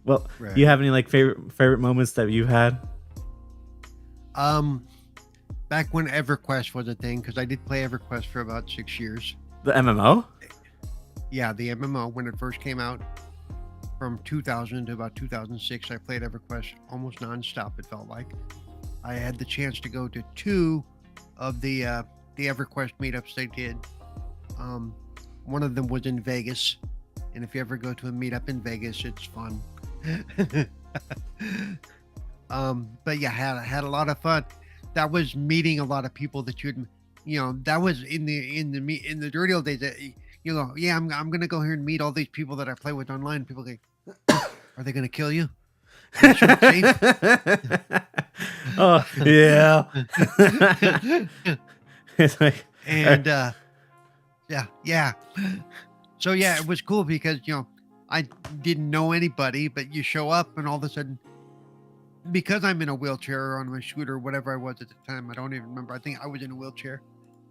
Well, right. Do you have any like favorite moments that you've had? Back when EverQuest was a thing, because I did play EverQuest for about 6 years. The MMO? Yeah, the MMO when it first came out. From 2000 to about 2006, I played EverQuest almost nonstop. It felt like I had the chance to go to 2 of the EverQuest meetups they did. One of them was in Vegas, and if you ever go to a meetup in Vegas, it's fun. But yeah, had a lot of fun. That was meeting a lot of people that you'd, you know, that was in the dirty old days. That, you know, yeah, I'm gonna go here and meet all these people that I play with online. People go, are they gonna kill you? Oh yeah. It's like, and yeah. So yeah, it was cool because, you know, I didn't know anybody, but you show up and all of a sudden, because I'm in a wheelchair or on my scooter or whatever I was at the time, I don't even remember. I think I was in a wheelchair.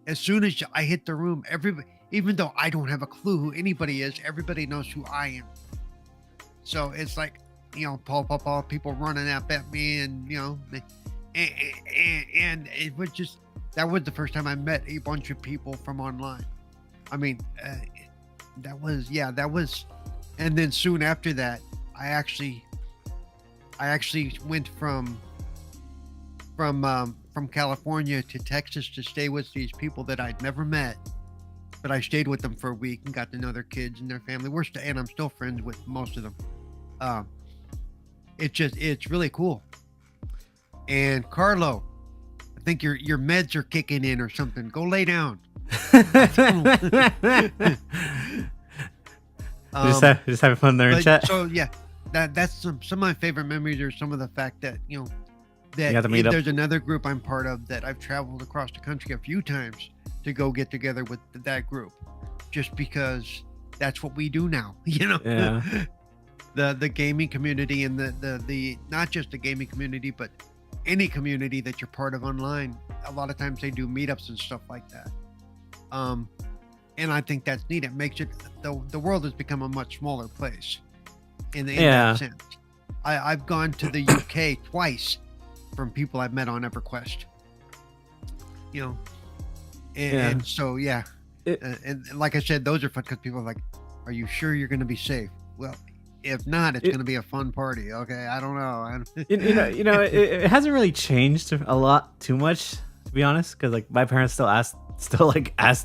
As soon as I hit the room, everybody, even though I don't have a clue who anybody is, everybody knows who I am. So it's like, you know, Paul, people running up at me, and, you know, and it was just, that was the first time I met a bunch of people from online. I mean, that was, and then soon after that, I actually went from California to Texas to stay with these people that I'd never met, but I stayed with them for a week and got to know their kids and their family. And I'm still friends with most of them. It's really cool. And Carlo, I think your meds are kicking in or something. Go lay down. Just having fun there in chat. So yeah, that's some of my favorite memories are some of the fact that, you know, that there's another group I'm part of that I've traveled across the country a few times to go get together with that group, just because that's what we do now. You know, yeah. the gaming community and the not just the gaming community, but any community that you're part of online. A lot of times they do meetups and stuff like that. And I think that's neat. It makes it, the world has become a much smaller place in that sense. I've gone to the UK twice from people I've met on EverQuest, you know, and so, yeah. And like I said, those are fun because people are like, are you sure you're going to be safe? Well, if not, it's going to be a fun party. Okay. I don't know. It hasn't really changed a lot too much, to be honest. Cause like my parents still asked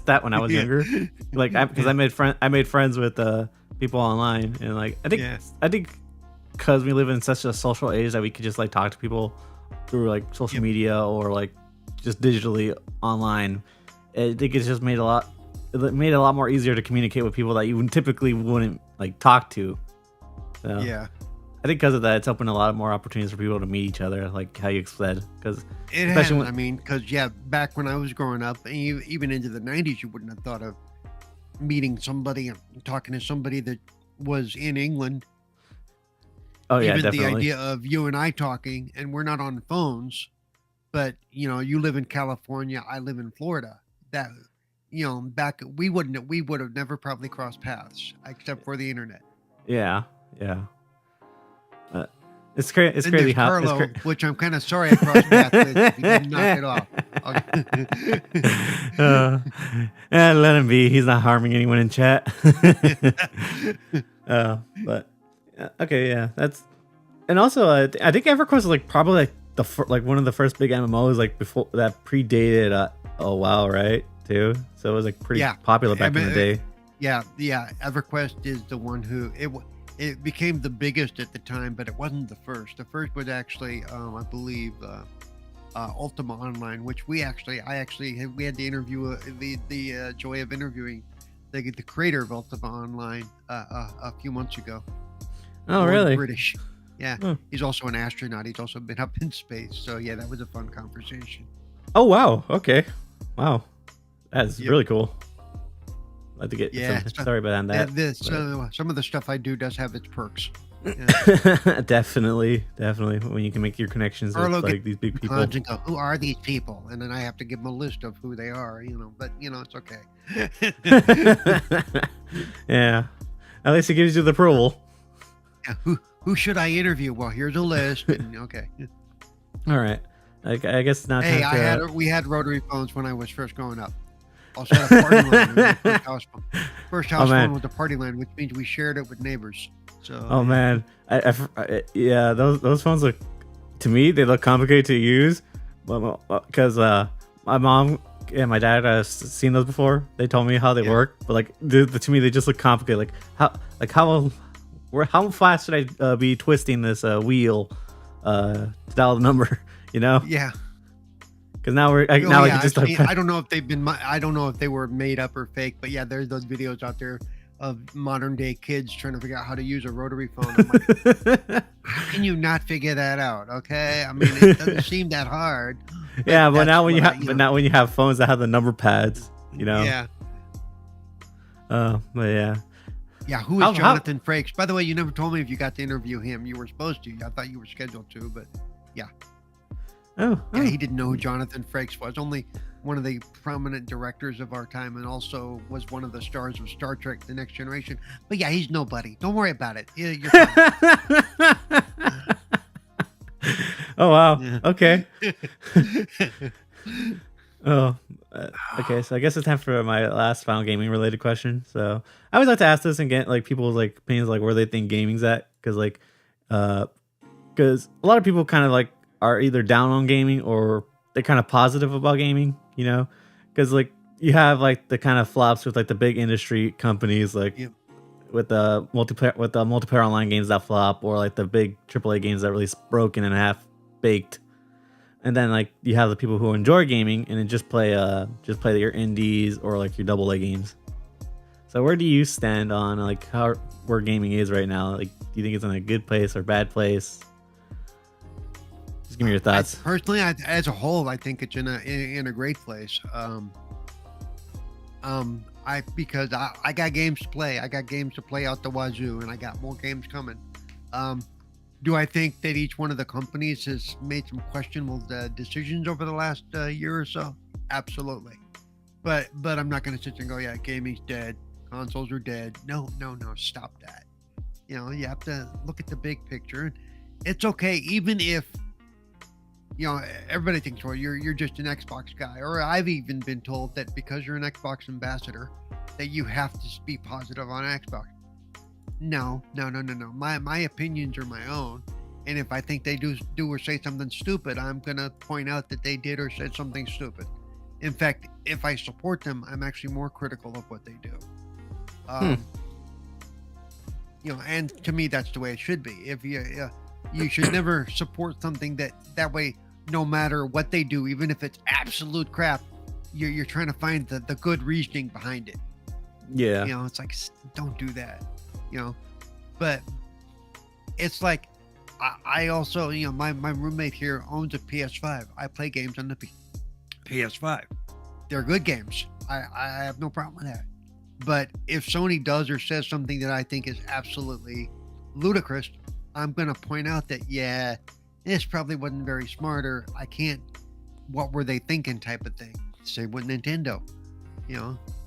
that when I was younger, like, because I made friends with people online, and like I think because we live in such a social age that we could just like talk to people through like social media or like just digitally online. I think it's just made it a lot more easier to communicate with people that you typically wouldn't like talk to. So, yeah. I think because of that, it's opened a lot more opportunities for people to meet each other, like how you said. Because back when I was growing up, even into the 90s, you wouldn't have thought of meeting somebody and talking to somebody that was in England. Oh yeah, even definitely. The idea of you and I talking, and we're not on phones, but you know, you live in California, I live in Florida. That, you know, back we would have never probably crossed paths except for the internet. Yeah. It's crazy. It's crazy how Carlo, which I'm kind of sorry I crossed paths with. If you didn't knock it off. Okay. Let him be. He's not harming anyone in chat. But okay, yeah, that's. And also, I think EverQuest was like probably like one of the first big MMOs like before that predated WoW, right? Too. So it was like pretty popular back in the day. Yeah. EverQuest is the one who it became the biggest at the time, but it wasn't the first. The first was actually, I believe, Ultima Online, which we had the interview, the joy of interviewing the creator of Ultima Online a few months ago. Oh, really? British. Yeah. Oh. He's also an astronaut. He's also been up in space. So yeah, that was a fun conversation. Oh, wow. Okay. Wow. That's really cool. I have to get Yeah, some story behind that. Some of the stuff I do does have its perks. Yeah. Definitely when you can make your connections Or with look like at these big people. cons and go, who are these people? And then I have to give them a list of who they are, but it's okay. Yeah. At least it gives you the approval. Yeah, who should I interview? Well, here's a list. And, okay. All right. I guess now. Hey, we had rotary phones when I was first growing up. Also had a party line. First house phone with a party line, which means we shared it with neighbors. So. Oh man, yeah, those phones look, to me, they look complicated to use, because my mom and my dad have seen those before. They told me how they work, but like to me, they just look complicated. How fast should I be twisting this wheel to dial the number? Yeah. Because now I can just. I don't know if I don't know if they were made up or fake, but yeah, there's those videos out there of modern day kids trying to figure out how to use a rotary phone. I'm like, how can you not figure that out? Okay, I mean, it doesn't seem that hard. Yeah, but now when you have phones that have the number pads, Yeah. But yeah. Yeah, who is Jonathan Frakes? By the way, you never told me if you got to interview him. You were supposed to. I thought you were scheduled to, but yeah. Oh. Yeah, he didn't know who Jonathan Frakes was. Only one of the prominent directors of our time, and also was one of the stars of Star Trek: The Next Generation. But yeah, he's nobody. Don't worry about it. You're fine. Oh wow. Yeah. Okay. Okay. So I guess it's time for my last final gaming related question. So I always like to ask this and get like people's like opinions, like where they think gaming's at, because because a lot of people kind of like are either down on gaming or they're kind of positive about gaming, because like you have like the kind of flops with like the big industry companies, like with the multiplayer online games that flop, or like the big AAA games that release broken and half baked, and then like you have the people who enjoy gaming and then just play your indies or like your AA games. So where do you stand on like where gaming is right now? Like, do you think it's in a good place or bad place? Just give me your thoughts. Personally, as a whole, I think it's in a great place. Because I got games to play. I got games to play out the wazoo, and I got more games coming. Do I think that each one of the companies has made some questionable decisions over the last year or so? Absolutely. But I'm not going to sit there and go, yeah, gaming's dead. Consoles are dead. No, stop that. You have to look at the big picture. It's okay, even if everybody thinks, well, you're just an Xbox guy, or I've even been told that because you're an Xbox ambassador, that you have to be positive on Xbox. No. My opinions are my own, and if I think they do or say something stupid, I'm gonna point out that they did or said something stupid. In fact, if I support them, I'm actually more critical of what they do. And to me, that's the way it should be. If you should never support something that way. No matter what they do, even if it's absolute crap, you're trying to find the good reasoning behind it. Yeah. It's like, don't do that. But it's like, I also, my roommate here owns a PS5. I play games on the PS5. They're good games. I have no problem with that. But if Sony does or says something that I think is absolutely ludicrous, I'm going to point out that, yeah, this probably wasn't very smart, or what were they thinking type of thing. Same with Nintendo,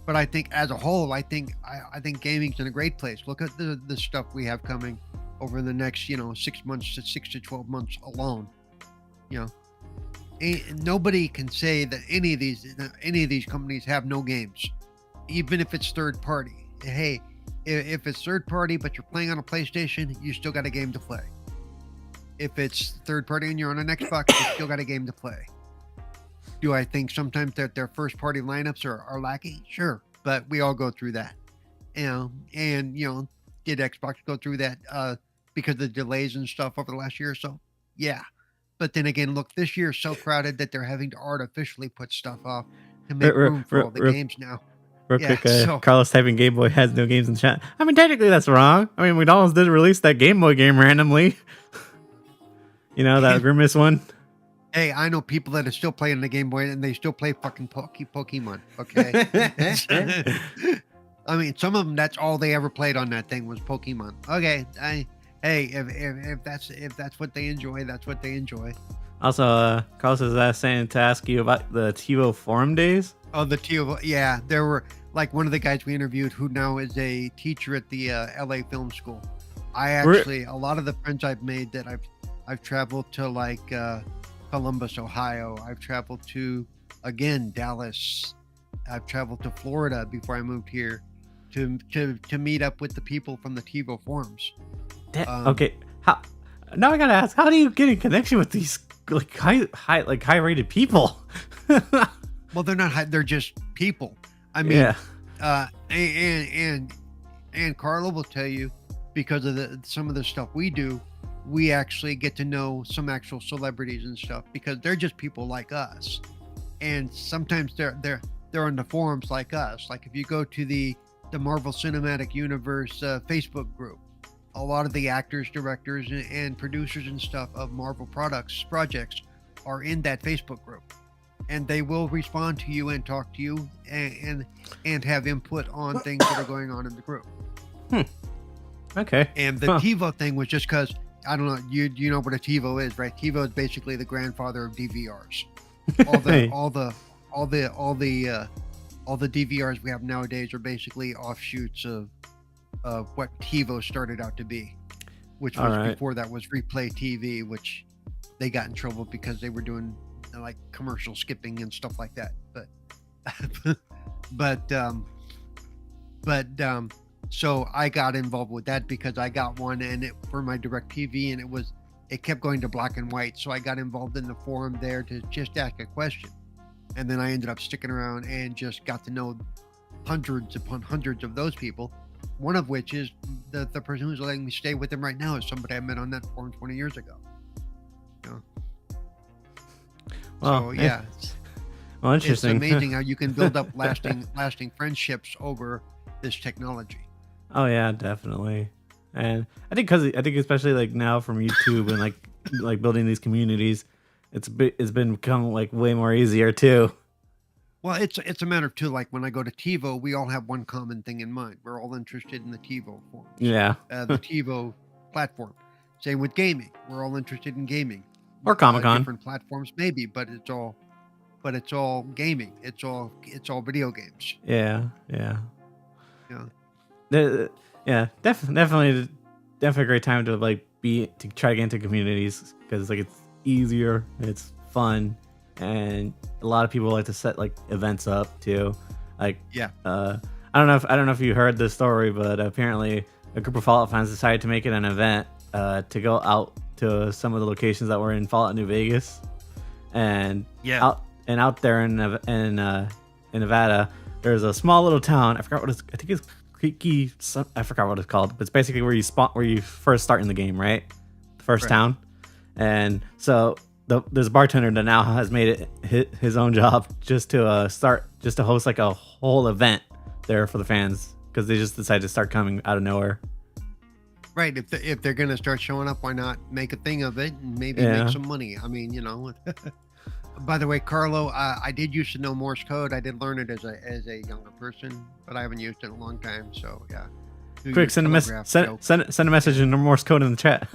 But I think as a whole, I think gaming's in a great place. Look at the stuff we have coming over the next, 6 to 12 months alone. Nobody can say that any of these companies have no games, even if it's third party. Hey, if it's third party, but you're playing on a PlayStation, you still got a game to play. If it's third party and you're on an Xbox, you still got a game to play. Do I think sometimes that their first party lineups are lacking? Sure, but we all go through that. Did Xbox go through that because of the delays and stuff over the last year or so? Yeah. But then again, look, this year is so crowded that they're having to artificially put stuff off to make room for all the games now. Real quick, Carlos typing Game Boy has no games in chat. I mean, technically that's wrong. I mean, McDonald's did release that Game Boy game randomly. That Grimace one. Hey, I know people that are still playing the Game Boy and they still play fucking Pokemon. Okay. I mean, some of them, that's all they ever played on that thing was Pokemon. Okay, hey, if that's what they enjoy, that's what they enjoy. Also, Carlos is saying to ask you about the TiVo forum days. Oh, the TiVo, yeah, there were like one of the guys we interviewed who now is a teacher at the LA Film School. A lot of the friends I've made that I've traveled to like Columbus, Ohio. I've traveled to, again, Dallas. I've traveled to Florida before I moved here to meet up with the people from the TiVo forums. Okay, now I gotta ask, how do you get in connection with these like high rated people? Well, they're not high, they're just people. I mean, yeah. And Carla will tell you, because of some of the stuff we do, we actually get to know some actual celebrities and stuff because they're just people like us. And sometimes they're on the forums like us. Like if you go to the Marvel Cinematic Universe Facebook group, a lot of the actors, directors, and producers and stuff of Marvel projects are in that Facebook group. And they will respond to you and talk to you and have input on things that are going on in the group. Okay. And the TiVo thing was just because, I don't know, you know what a TiVo is, right? TiVo is basically the grandfather of DVRs. All the DVRs we have nowadays are basically offshoots of what TiVo started out to be, which was before that was Replay TV, which they got in trouble because they were doing like commercial skipping and stuff like that. So I got involved with that because I got one for my DirecTV, and it kept going to black and white. So I got involved in the forum there to just ask a question. And then I ended up sticking around and just got to know hundreds upon hundreds of those people. One of which is the person who's letting me stay with him right now is somebody I met on that forum 20 years ago. You know? Well, so yeah. Well, interesting. It's amazing how you can build up lasting friendships over this technology. Oh yeah, definitely. And I think especially like now from YouTube and like building these communities, it's become like way more easier too. Well, it's a matter of too, like when I go to TiVo, we all have one common thing in mind. We're all interested in the TiVo forums. Yeah. The TiVo platform. Same with gaming. We're all interested in gaming. Or Comic-Con. Different platforms maybe, but it's all gaming. It's all video games. Yeah. Definitely a great time to try to get into communities because like it's easier, it's fun, and a lot of people like to set like events up too. Like I don't know if you heard this story, but apparently a group of Fallout fans decided to make it an event to go out to some of the locations that were in Fallout New Vegas, and out there in Nevada, there's a small little town. I think it's Creaky. I forgot what it's called, but it's basically where you first start in the game, right? The first town, and so there's a bartender that now has made it his own job just to host like a whole event there for the fans because they just decided to start coming out of nowhere. Right. If they're gonna start showing up, why not make a thing of it and maybe make some money? I mean, you know. By the way, Carlo, I did used to know Morse code. I did learn it as a younger person, but I haven't used it in a long time. So yeah. Quick, send a message in Morse code in the chat.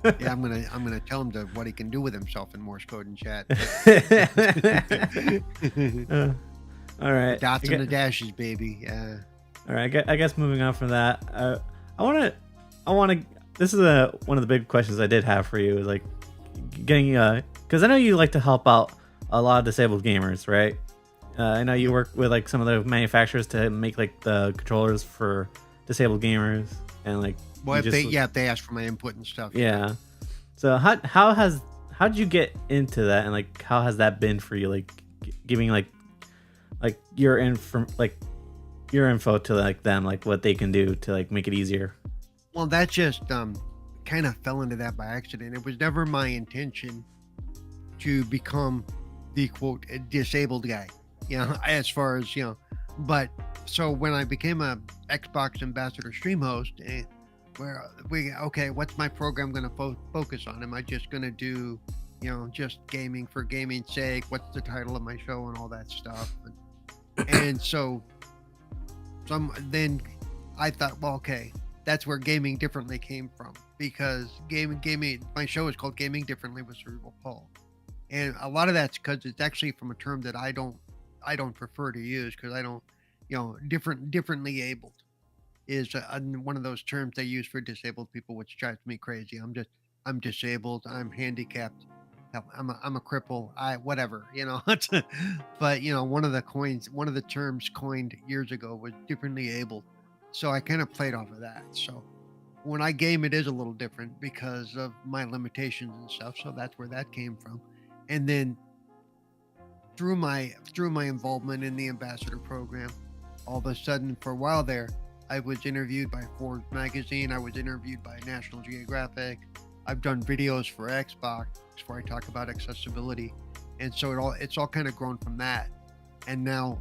Yeah, I'm gonna tell him what he can do with himself in Morse code and chat. All right. Dots and the dashes, baby. Yeah. All right. I guess moving on from that, I want to. This is one of the big questions I did have for you. Is like getting because I know you like to help out a lot of disabled gamers, right? I know you work with like some of the manufacturers to make like the controllers for disabled gamers and like. Well, if they ask for my input and stuff. Yeah. So how'd you get into that, and like how has that been for you? Like giving like your info to like them, like what they can do to like make it easier. Well, that just kind of fell into that by accident. It was never my intention to become the quote disabled guy, you know, as far as, you know, but so when I became a Xbox ambassador stream host, what's my program going to focus on? Am I just going to do, you know, just gaming for gaming's sake? What's the title of my show and all that stuff? And so then I thought, well, okay, that's where Gaming Differently came from, because gaming. My show is called Gaming Differently with CerebralPaul, and a lot of that's because it's actually from a term that I don't prefer to use, because I don't, differently abled is one of those terms they use for disabled people, which drives me crazy. I'm disabled. I'm handicapped. Hell, I'm a cripple. Whatever. But one of the terms coined years ago was differently abled. So I kind of played off of that. So when I game, it is a little different because of my limitations and stuff. So that's where that came from. And then through my involvement in the ambassador program, all of a sudden, for a while there, I was interviewed by Forbes magazine. I was interviewed by National Geographic. I've done videos for Xbox where I talk about accessibility, and so it's all kind of grown from that. And now,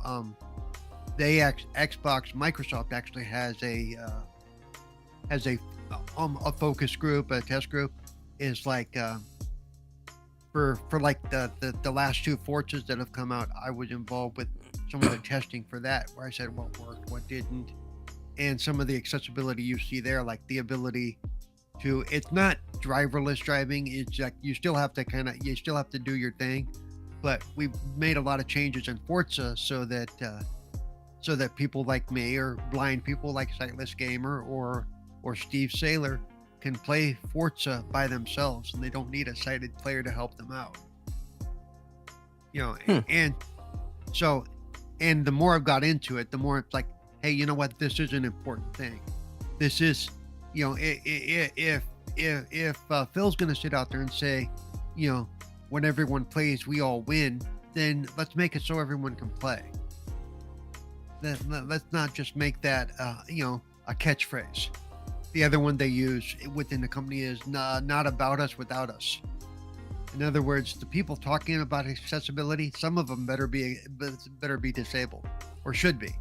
Microsoft actually has a focus group, a test group, is like for like the last two Forzas that have come out. I was involved with some of the testing for that, where I said what worked, what didn't, and some of the accessibility you see there, like the ability to, it's not driverless driving. It's like you still have to do your thing, but we've made a lot of changes in Forza so that people like me, or blind people like Sightless Gamer or Steve Saylor, can play Forza by themselves, and they don't need a sighted player to help them out. And so, and the more I've got into it, the more it's like, hey, you know what? This is an important thing. This is, if Phil's going to sit out there and say, when everyone plays, we all win, then let's make it so everyone can play. Let's not just make that, a catchphrase. The other one they use within the company is not about us, without us. In other words, the people talking about accessibility, some of them better be disabled, or should be,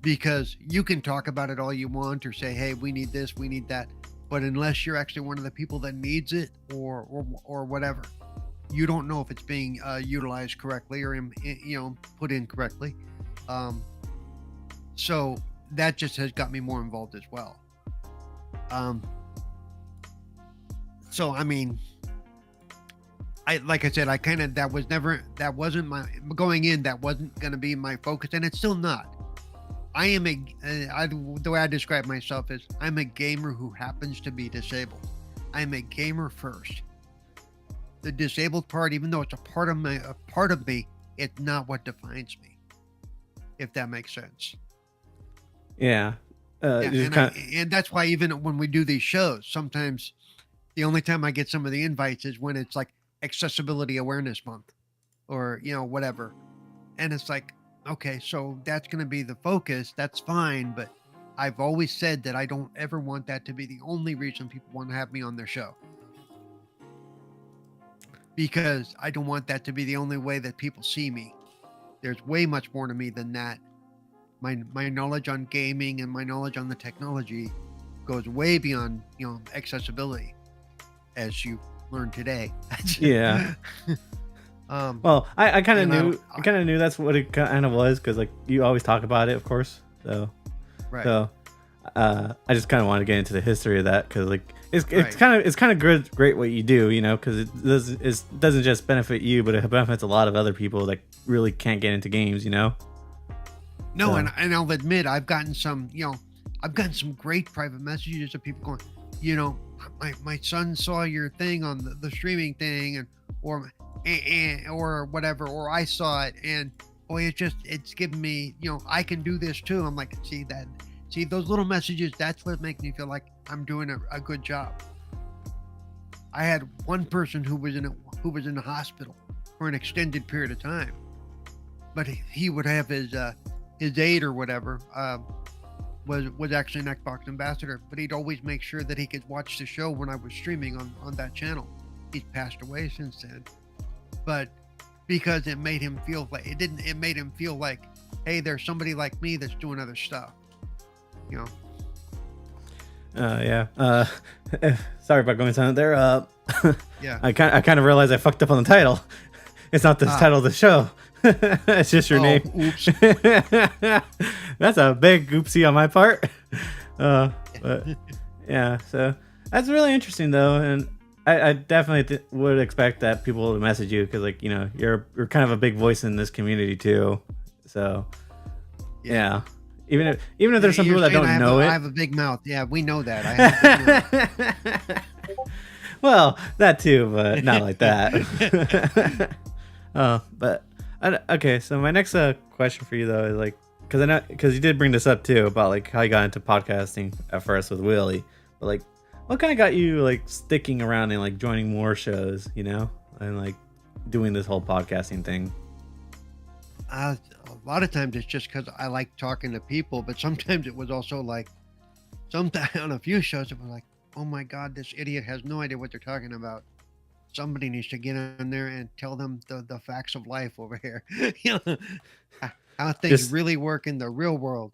because you can talk about it all you want, or say, hey, we need this, we need that, but unless you're actually one of the people that needs it, or whatever, you don't know if it's being utilized correctly, or put in correctly. So that just has got me more involved as well. So I mean, like I said, that wasn't my going in. That wasn't going to be my focus, and it's still not. I am the way I describe myself is, I'm a gamer who happens to be disabled. I'm a gamer first. The disabled part, even though it's a part of me, it's not what defines me. If that makes sense. Yeah. And that's why even when we do these shows, sometimes the only time I get some of the invites is when it's like Accessibility Awareness Month, or whatever, and it's like, okay, so that's going to be the focus. That's fine, but I've always said that I don't ever want that to be the only reason people want to have me on their show, because I don't want that to be the only way that people see me. There's way much more to me than that. My knowledge on gaming and my knowledge on the technology goes way beyond accessibility, as you learned today. Yeah. Well, I kind of knew that's what it kind of was, because like you always talk about it, of course. So, right. So, I just kind of want to get into the history of that, because like it's kind of great what you do, because it doesn't just benefit you, but it benefits a lot of other people that really can't get into games, No, so. And I'll admit, I've gotten some great private messages of people going, my son saw your thing on the streaming thing, or whatever, or I saw it, and boy, it's given me, I can do this too. I'm like, see those little messages, that's what makes me feel like I'm doing a good job. I had one person who was in the hospital for an extended period of time, but he would have his aide or whatever, was actually an Xbox ambassador, but he'd always make sure that he could watch the show when I was streaming on that channel. He's passed away since then, but because it made him feel like it made him feel like, hey, there's somebody like me that's doing other stuff, Yeah. Sorry about going silent there. Yeah. I kind of realized I fucked up on the title. It's not the title of the show. It's just your name. Oops. That's a big oopsie on my part. But yeah, so that's really interesting though, and I definitely would expect that people to message you because, like, you're kind of a big voice in this community too. So yeah, even if there's some people that don't know it. I have a big mouth. Yeah, we know that. I have a big mouth. Well, that too, but not like that. But okay. So my next question for you though is like, because you did bring this up too about like how you got into podcasting at first with Willie, but like, what kind of got you like sticking around and like joining more shows, and like doing this whole podcasting thing? A lot of times it's just because I like talking to people, but sometimes it was also like, sometimes on a few shows it was like, oh my God, this idiot has no idea what they're talking about. Somebody needs to get on there and tell them the facts of life over here. How things really work in the real world.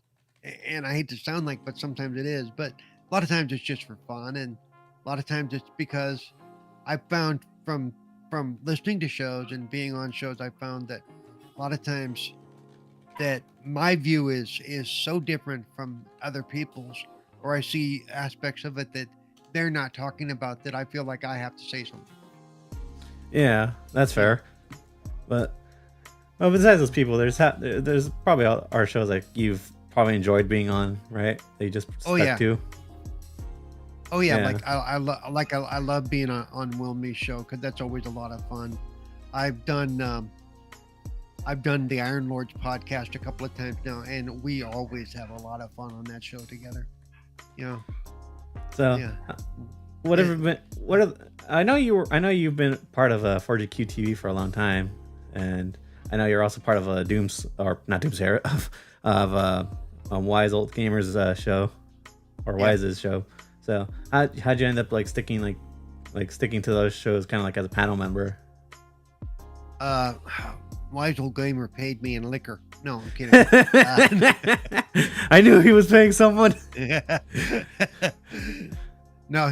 And I hate to sound like, but sometimes it is. But a lot of times it's just for fun, and a lot of times it's because I found from listening to shows and being on shows, I found that a lot of times that my view is so different from other people's, or I see aspects of it that they're not talking about that I feel like I have to say something. Yeah, that's fair. But besides those people, there's probably our shows like you've probably enjoyed being on, right? They just stuck to. Oh yeah, like I love being on Will Me's show because that's always a lot of fun. I've done the Iron Lords podcast a couple of times now, and we always have a lot of fun on that show together. So I know you've been part of 4GQ TV for a long time, and I know you're also part of a Wise Old Gamers show, or Wise's show. So how'd you end up like sticking to those shows kind of like as a panel member? Wise Old Gamer paid me in liquor. No, I'm kidding. I knew he was paying someone. No,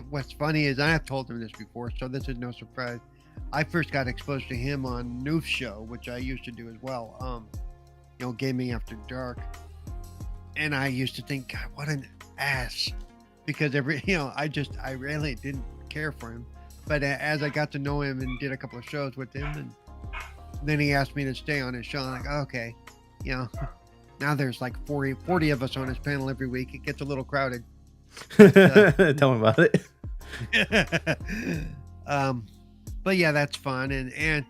what's funny is I have told him this before, so this is no surprise. I first got exposed to him on Noof's show, which I used to do as well. Gaming After Dark. And I used to think, God, what an ass, because I really didn't care for him. But as I got to know him and did a couple of shows with him, and then he asked me to stay on his show, I'm like, okay, now there's like 40 of us on his panel every week. It gets a little crowded. But, tell me about it. But yeah, that's fun. And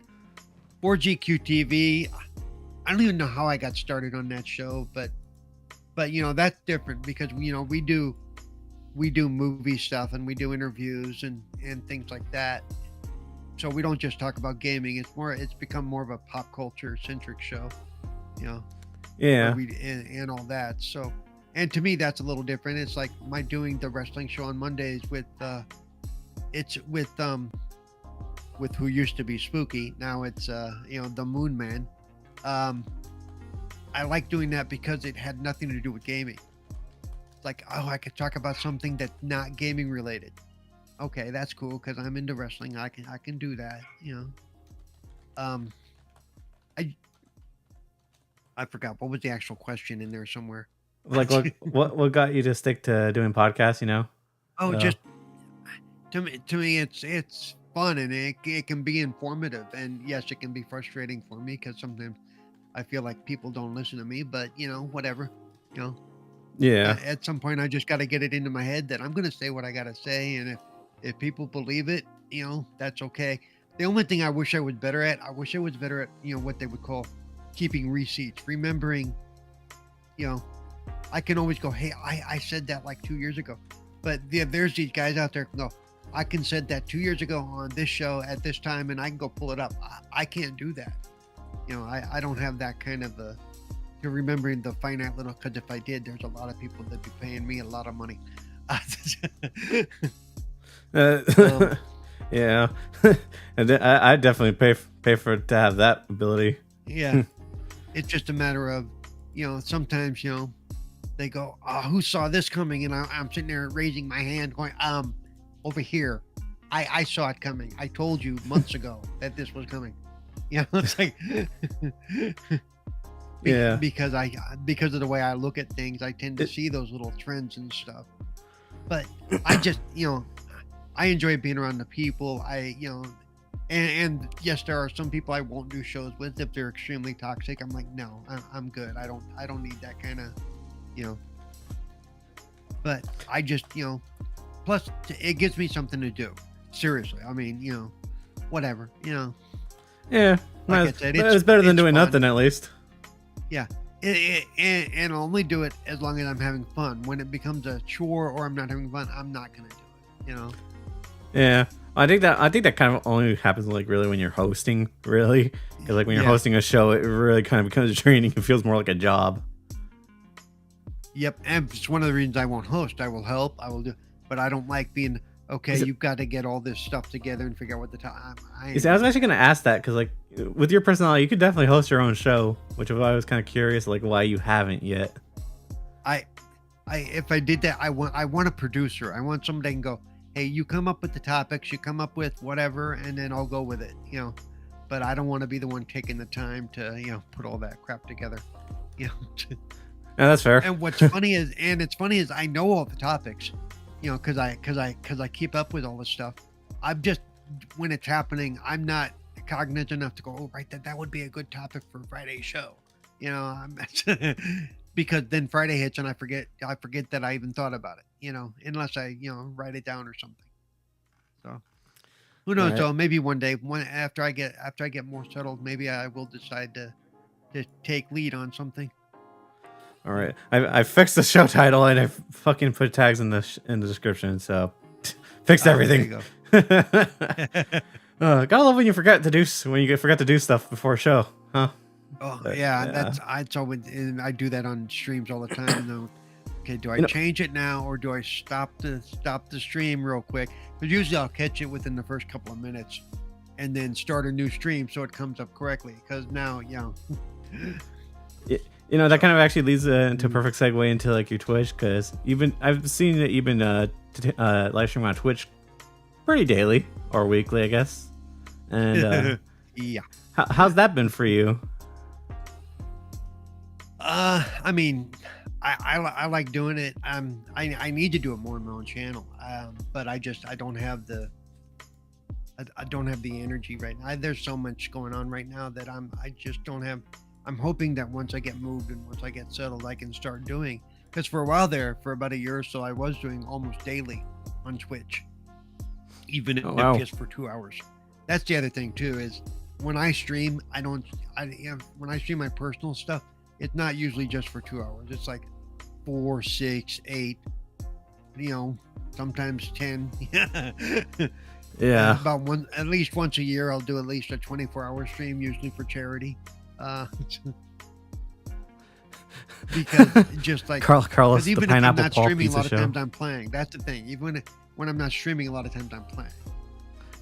4GQ TV, I don't even know how I got started on that show, but that's different because we do movie stuff and we do interviews and things like that. So we don't just talk about gaming. It's become more of a pop culture centric show, Yeah. And all that. So, and to me, that's a little different. It's like my doing the wrestling show on Mondays with who used to be Spooky. Now it's the Moon Man. I like doing that because it had nothing to do with gaming. It's like, I could talk about something that's not gaming related. Okay, that's cool because I'm into wrestling. I can do that. I forgot what was the actual question in there somewhere. Like what got you to stick to doing podcasts? Just to me it's fun, and it can be informative, and yes, it can be frustrating for me because sometimes I feel like people don't listen to me, but whatever. Yeah. At some point I just got to get it into my head that I'm going to say what I got to say, and if people believe it, that's okay. The only thing I wish I was better at, what they would call keeping receipts, remembering, I can always go, hey, I said that like 2 years ago, but there's these guys out there who go, I can said that 2 years ago on this show at this time, and I can go pull it up. I can't do that. I don't have that kind of remembering the finite little, because if I did, there's a lot of people that'd be paying me a lot of money. Yeah. And I definitely pay for it to have that ability. Yeah. It's just a matter of, sometimes, they go, who saw this coming? And I'm sitting there raising my hand going, over here. I saw it coming. I told you months ago that this was coming. You know, it's like Yeah. because of the way I look at things, I tend to see those little trends and stuff. But I just, I enjoy being around the people. And yes, there are some people I won't do shows with if they're extremely toxic. I'm like, no, I'm good. I don't need that kind of, you know. But I just, plus it gives me something to do. Seriously, I mean, whatever, Yeah. Like I said, it's better than doing fun. nothing, at least. Yeah. And I'll only do it as long as I'm having fun. When it becomes a chore or I'm not having fun, I'm not gonna do it. Yeah. I think that kind of only happens like really when you're hosting, really, because like when you're hosting a show, it really kind of becomes draining. It feels more like a job. Yep, and it's one of the reasons I won't host. I will help, I will do, but I don't like being you've got to get all this stuff together and figure out what the time. I was actually going to ask that because like with your personality, you could definitely host your own show, which I was kind of curious like why you haven't yet. If I did that, I want a producer. I want somebody that can go, hey, you come up with the topics, you come up with whatever, and then I'll go with it. But I don't want to be the one taking the time to put all that crap together. Yeah, that's fair. And what's funny is I know all the topics, because I keep up with all this stuff. I'm just, when it's happening, I'm not cognizant enough to go, oh, right, that would be a good topic for Friday's show. Because then Friday hits and I forget that I even thought about it. Unless I write it down or something. So who knows? Right. So maybe one day, after I get more settled, maybe I will decide to take lead on something. All right, I fixed the show title and I fucking put tags in the description, so fixed everything. There you go. Gotta love when you forget to do stuff before a show, huh? Oh yeah, and I do that on streams all the time. Though, okay, do I change it now or do I stop the stream real quick? Because usually I'll catch it within the first couple of minutes, and then start a new stream so it comes up correctly. Because now, that kind of actually leads into a perfect segue into like your Twitch, because I've seen that you've been live streaming on Twitch pretty daily or weekly, I guess. And yeah, how's that been for you? I mean, I like doing it. I need to do it more on my own channel. But I don't have the energy right now. There's so much going on right now that I just don't have. I'm hoping that once I get moved and once I get settled, I can start doing. Because for a while there, for about a year or so, I was doing almost daily on Twitch, even if just for 2 hours. That's the other thing too, is when I stream, when I stream my personal stuff, it's not usually just for 2 hours. It's like 4, 6, 8, sometimes 10. Yeah. At least once a year, I'll do at least a 24-hour stream, usually for charity. Because just like Carlos, even the if I'm pineapple not Paul streaming, a lot of show. times I'm playing. That's the thing. Even when I'm not streaming, a lot of times I'm playing.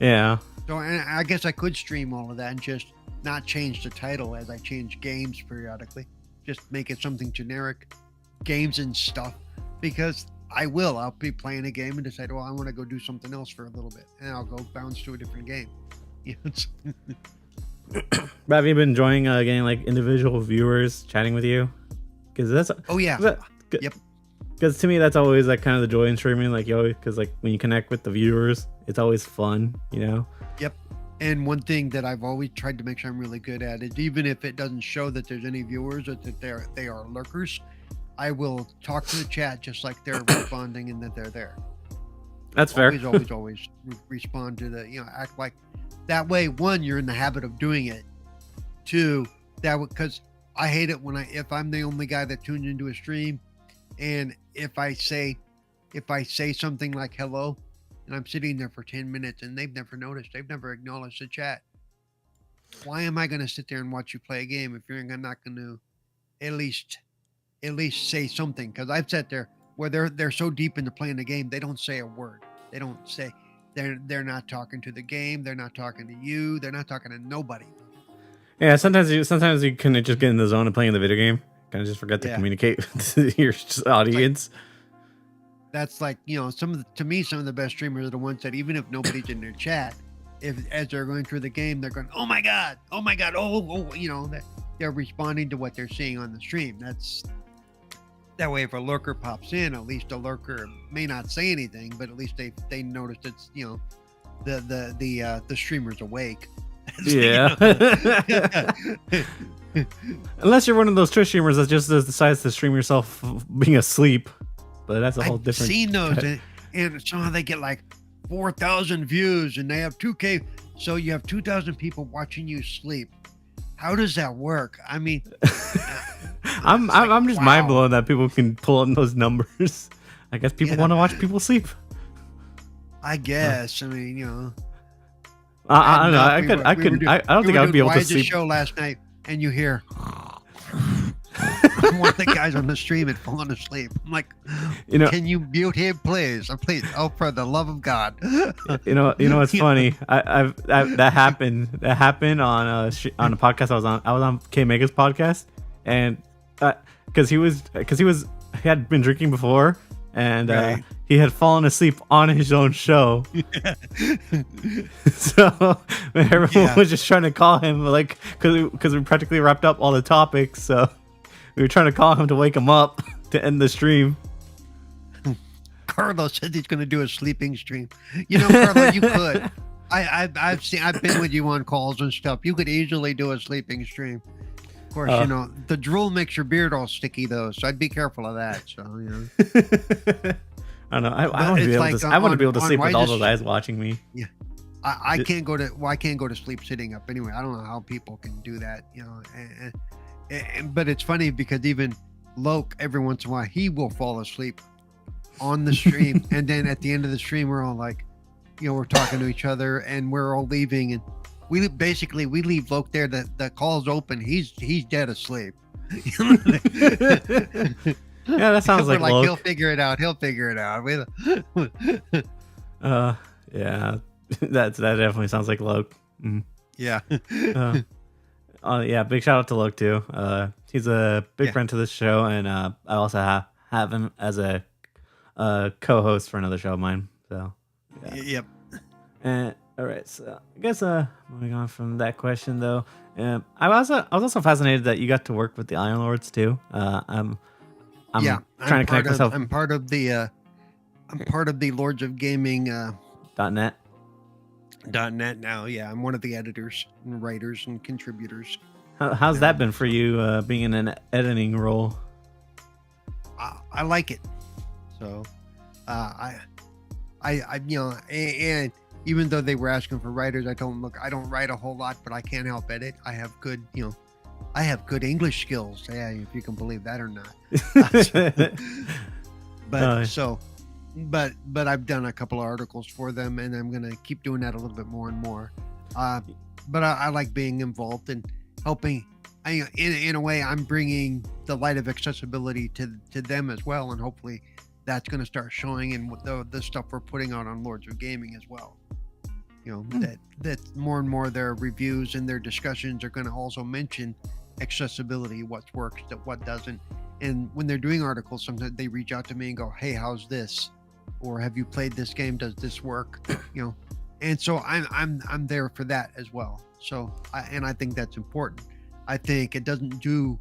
Yeah. So I guess I could stream all of that and just not change the title as I change games periodically. Just make it something generic, games and stuff. Because I'll be playing a game and decide, well, I want to go do something else for a little bit, and I'll go bounce to a different game. But have you been enjoying getting like individual viewers chatting with you? Because that's yep. Because to me, that's always like kind of the joy in streaming. Like because like when you connect with the viewers, it's always fun, Yep. And one thing that I've always tried to make sure I'm really good at is, even if it doesn't show that there's any viewers or that they are lurkers, I will talk to the chat just like they're responding and that they're there. That's fair. Always respond to the act like that way. One, you're in the habit of doing it. Two, because I hate it if I'm the only guy that tunes into a stream, and if I say something like hello, and I'm sitting there for 10 minutes and they've never noticed, they've never acknowledged the chat. Why am I going to sit there and watch you play a game if you're not going to at least say something? Because I've sat there where they're so deep into playing the game, they don't say a word. They don't say, they're not talking to the game. They're not talking to you. They're not talking to nobody. Yeah, sometimes you can just get in the zone of playing the video game. Kind of just forget to communicate with your audience. That's like, to me, some of the best streamers are the ones that even if nobody's in their chat, if as they're going through the game, they're going, oh my god, oh, they're responding to what they're seeing on the stream. That's that way. If a lurker pops in, at least a lurker may not say anything, but at least they noticed it's the streamer's awake. Yeah. Unless you're one of those Twitch streamers that just decides to stream yourself being asleep, but that's a whole different. I've seen those, and somehow they get like 4,000 views, and they have 2K. So you have 2,000 people watching you sleep. How does that work? I mean, I'm just mind blown that people can pull in those numbers. I guess people want to watch people sleep. I guess. I mean, I don't know. I don't think I would be able to sleep. Show last night, and you hear one of the guys on the stream had fallen asleep. I'm like, can you mute him, please? Please, for the love of God. You know what's funny? That happened on a podcast I was on. I was on K Mega's podcast, and because he had been drinking before. And right. He had fallen asleep on his own show. So everyone was just trying to call him, like, because we practically wrapped up all the topics. So we were trying to call him to wake him up to end the stream. Carlos said he's going to do a sleeping stream. Carlos, you could. I've been with you on calls and stuff. You could easily do a sleeping stream. Of course, the drool makes your beard all sticky, though, so I'd be careful of that. So, I don't know. I want to be able to sleep with all those eyes watching me. Yeah, I can't go to sleep sitting up anyway. I don't know how people can do that. But it's funny because even Loke, every once in a while, he will fall asleep on the stream, and then at the end of the stream, we're all like, we're talking to each other, and we're all leaving, and we leave Loke there. The call's open. He's dead asleep. Yeah, that sounds like Loke. He'll figure it out. Yeah, that definitely sounds like Loke. Mm. Yeah. Yeah. Big shout out to Loke too. He's a big friend to this show, and I also have him as a co-host for another show of mine. So. Yeah. Yep. And all right, so I guess moving on from that question though, I was also fascinated that you got to work with the Iron Lords too. I'm trying to connect myself. I'm part of the Lords of Gaming .net. .net now. Yeah, I'm one of the editors and writers and contributors. How's that been for you, being in an editing role? I like it. So, and even though they were asking for writers, I told them, look, I don't write a whole lot, but I can't help edit. I have good English skills. Yeah, if you can believe that or not. But I've done a couple of articles for them, and I'm going to keep doing that a little bit more and more. But I like being involved and helping. In a way, I'm bringing the light of accessibility to them as well, and hopefully that's going to start showing in the stuff we're putting out on Lords of Gaming as well. That more and more their reviews and their discussions are going to also mention accessibility, what works, what doesn't. And when they're doing articles, sometimes they reach out to me and go, hey, how's this? Or have you played this game? Does this work? And so I'm there for that as well. So I think that's important. I think it doesn't do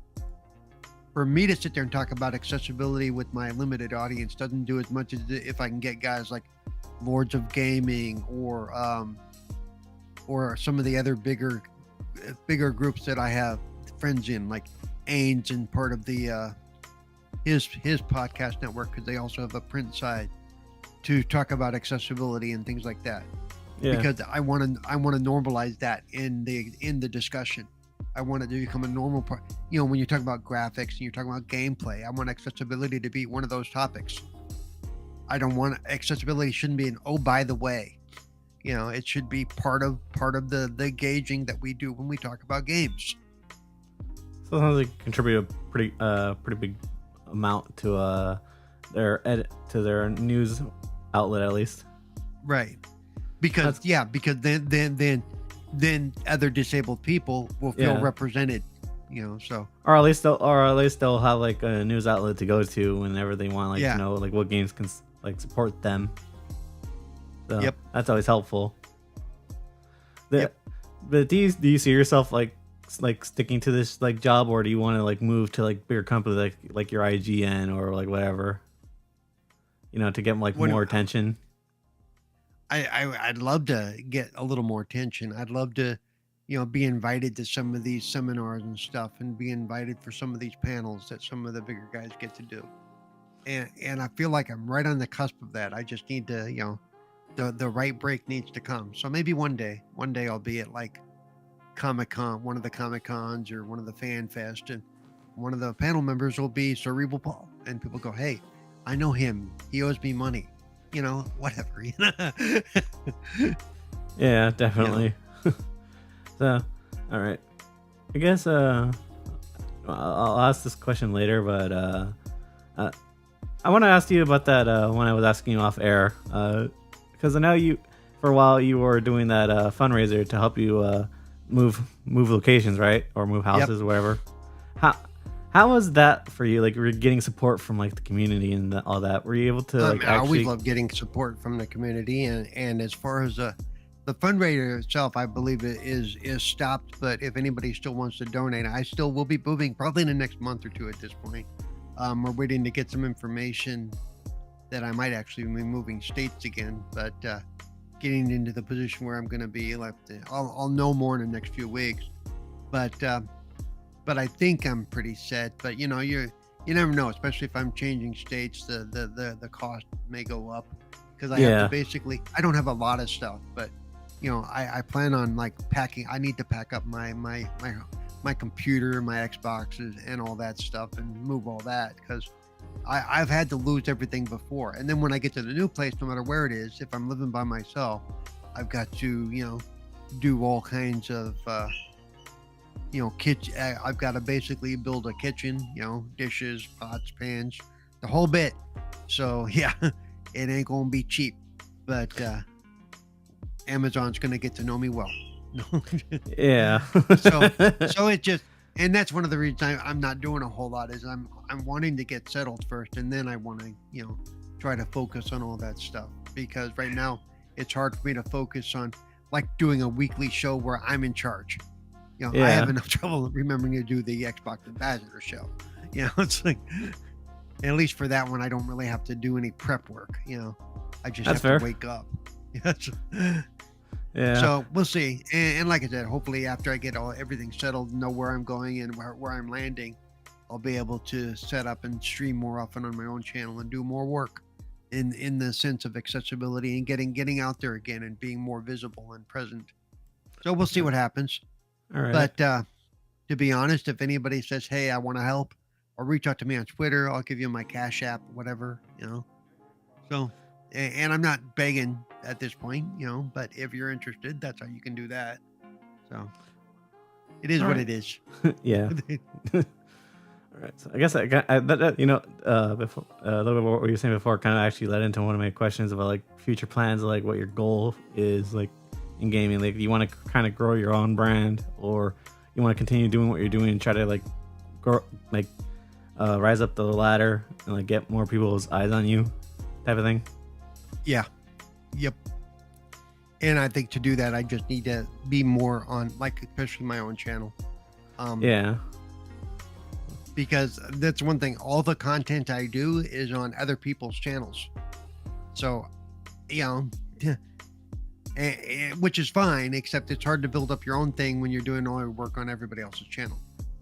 for me to sit there and talk about accessibility with my limited audience doesn't do as much as if I can get guys like Lords of Gaming or some of the other bigger groups that I have friends in, like Ains and part of the his podcast network, because they also have a print side to talk about accessibility and things like that. Yeah. Because I want to normalize that in the discussion. I want it to become a normal part. When you talk about graphics and you're talking about gameplay, I want accessibility to be one of those topics. I don't want accessibility shouldn't be an by the way. It should be part of the gauging that we do when we talk about games. So it sounds like contribute a pretty big amount to their news outlet, at least. Right. Because then other disabled people will feel represented, so. Or at least they'll have like a news outlet to go to whenever they want, to know like what games can support them. So that's always helpful. Yep. But do you see yourself like sticking to this like job, or do you want to like move to like bigger company like your IGN or like whatever, to get like more attention? I'd love to get a little more attention. I'd love to, be invited to some of these seminars and stuff, and be invited for some of these panels that some of the bigger guys get to do. And I feel like I'm right on the cusp of that. I just need to, the right break needs to come. So maybe one day I'll be at like Comic-Con, one of the Comic-Cons or one of the Fan Fest, and one of the panel members will be CerebralPaul, and people go, "Hey, I know him. He owes me money." Whatever. Yeah, definitely. So, all right. I guess I'll ask this question later, but I want to ask you about that when I was asking you off air, because I know for a while you were doing that fundraiser to help you move locations, right, or move houses, or whatever. How was that for you? Like, were you getting support from like the community and all that? Were you able to I always love getting support from the community, and as far as the fundraiser itself, I believe it is stopped. But if anybody still wants to donate, I still will be moving probably in the next month or two at this point. We're waiting to get some information that I might actually be moving states again, but getting into the position where I'm going to be left, I'll know more in the next few weeks. But I think I'm pretty set. But you never know, especially if I'm changing states, the cost may go up, because I have to basically, I don't have a lot of stuff, but I plan on like packing. I need to pack up my computer, my Xboxes, and all that stuff, and move all that, because I've had to lose everything before. And then when I get to the new place, no matter where it is, if I'm living by myself, I've got to do all kinds of kitchen. I've got to basically build a kitchen, dishes, pots, pans, the whole bit. So yeah, it ain't gonna be cheap, but Amazon's gonna get to know me well. Yeah. so it just, and that's one of the reasons I'm not doing a whole lot, is I'm wanting to get settled first, and then I want to try to focus on all that stuff, because right now it's hard for me to focus on like doing a weekly show where I'm in charge. I have enough trouble remembering to do the Xbox Ambassador show. It's like, at least for that one, I don't really have to do any prep work. I just have to wake up. Yeah. So we'll see. And like I said, hopefully after I get everything settled, know where I'm going and where I'm landing, I'll be able to set up and stream more often on my own channel and do more work in the sense of accessibility and getting out there again and being more visible and present. So we'll see what happens. All right. But to be honest, if anybody says, "Hey, I want to help," or reach out to me on Twitter, I'll give you my Cash App, whatever, So, and I'm not begging at this point, but if you're interested, that's how you can do that. So it is what it is. Yeah. All right. So I guess before, a little bit of what you were saying before kind of actually led into one of my questions about like future plans, like what your goal is like in gaming. Like, you want to kind of grow your own brand, or you want to continue doing what you're doing and try to like grow, like rise up the ladder and like get more people's eyes on you, type of thing. Yeah. Yep. And I think to do that, I just need to be more on, like, especially my own channel. Yeah. Because that's one thing. All the content I do is on other people's channels. So, which is fine, except it's hard to build up your own thing when you're doing all your work on everybody else's channel.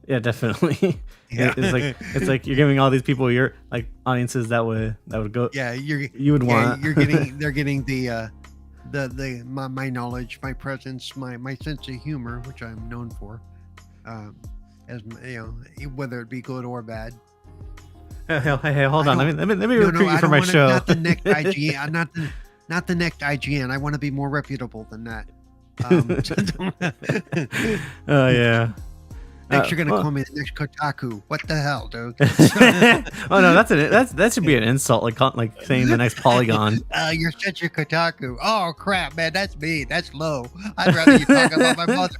Yeah, definitely. Yeah. It's like you're giving all these people your like audiences that would go. Yeah, you would want. They're getting my knowledge, my presence, my sense of humor, which I'm known for, as whether it be good or bad. Hey, hold on. Let me recruit you for my show. Not the next IGN. Not the next IGN. I want to be more reputable than that. Oh yeah. Next, you're gonna call me the next Kotaku. What the hell, dude? Oh no, that should be an insult, like saying the next Polygon. You're such a Kotaku. Oh crap, man, that's me. That's low. I'd rather you talk about my mother.